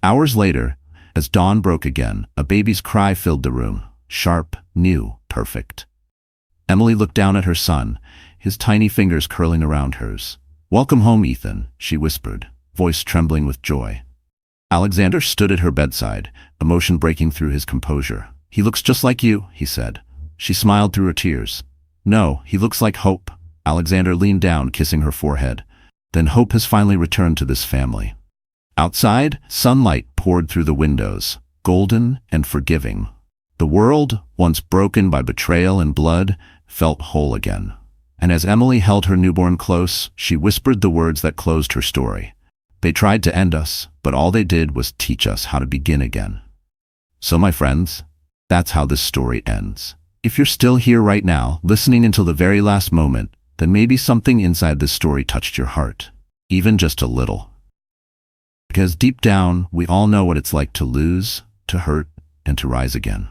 Hours later, as dawn broke again, a baby's cry filled the room, sharp, new, perfect. Emily looked down at her son, his tiny fingers curling around hers. "Welcome home, Ethan," she whispered, voice trembling with joy. Alexander stood at her bedside, emotion breaking through his composure. "He looks just like you," he said. She smiled through her tears. "No, he looks like hope." Alexander leaned down, kissing her forehead. "Then hope has finally returned to this family." Outside, sunlight poured through the windows, golden and forgiving. The world, once broken by betrayal and blood, felt whole again. And as Emily held her newborn close, she whispered the words that closed her story. "They tried to end us, but all they did was teach us how to begin again." So my friends, that's how this story ends. If you're still here right now, listening until the very last moment, then maybe something inside this story touched your heart, even just a little. Because deep down, we all know what it's like to lose, to hurt, and to rise again.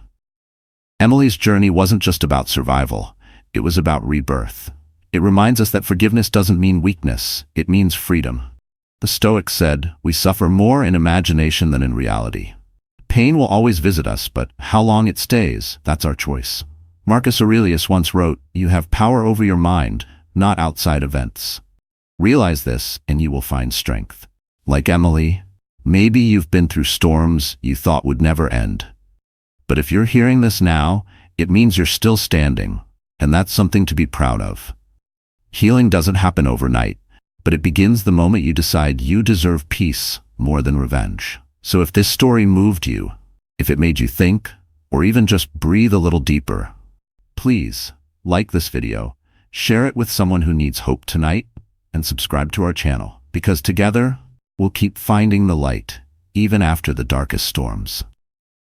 Emily's journey wasn't just about survival, it was about rebirth. It reminds us that forgiveness doesn't mean weakness, it means freedom. The Stoics said, "We suffer more in imagination than in reality." Pain will always visit us, but how long it stays, that's our choice. Marcus Aurelius once wrote, "You have power over your mind, not outside events." Realize this, and you will find strength. Like Emily, maybe you've been through storms you thought would never end. But if you're hearing this now, it means you're still standing, and that's something to be proud of. Healing doesn't happen overnight, but it begins the moment you decide you deserve peace more than revenge. So if this story moved you, if it made you think, or even just breathe a little deeper, please like this video, share it with someone who needs hope tonight, and subscribe to our channel, because together, we'll keep finding the light, even after the darkest storms.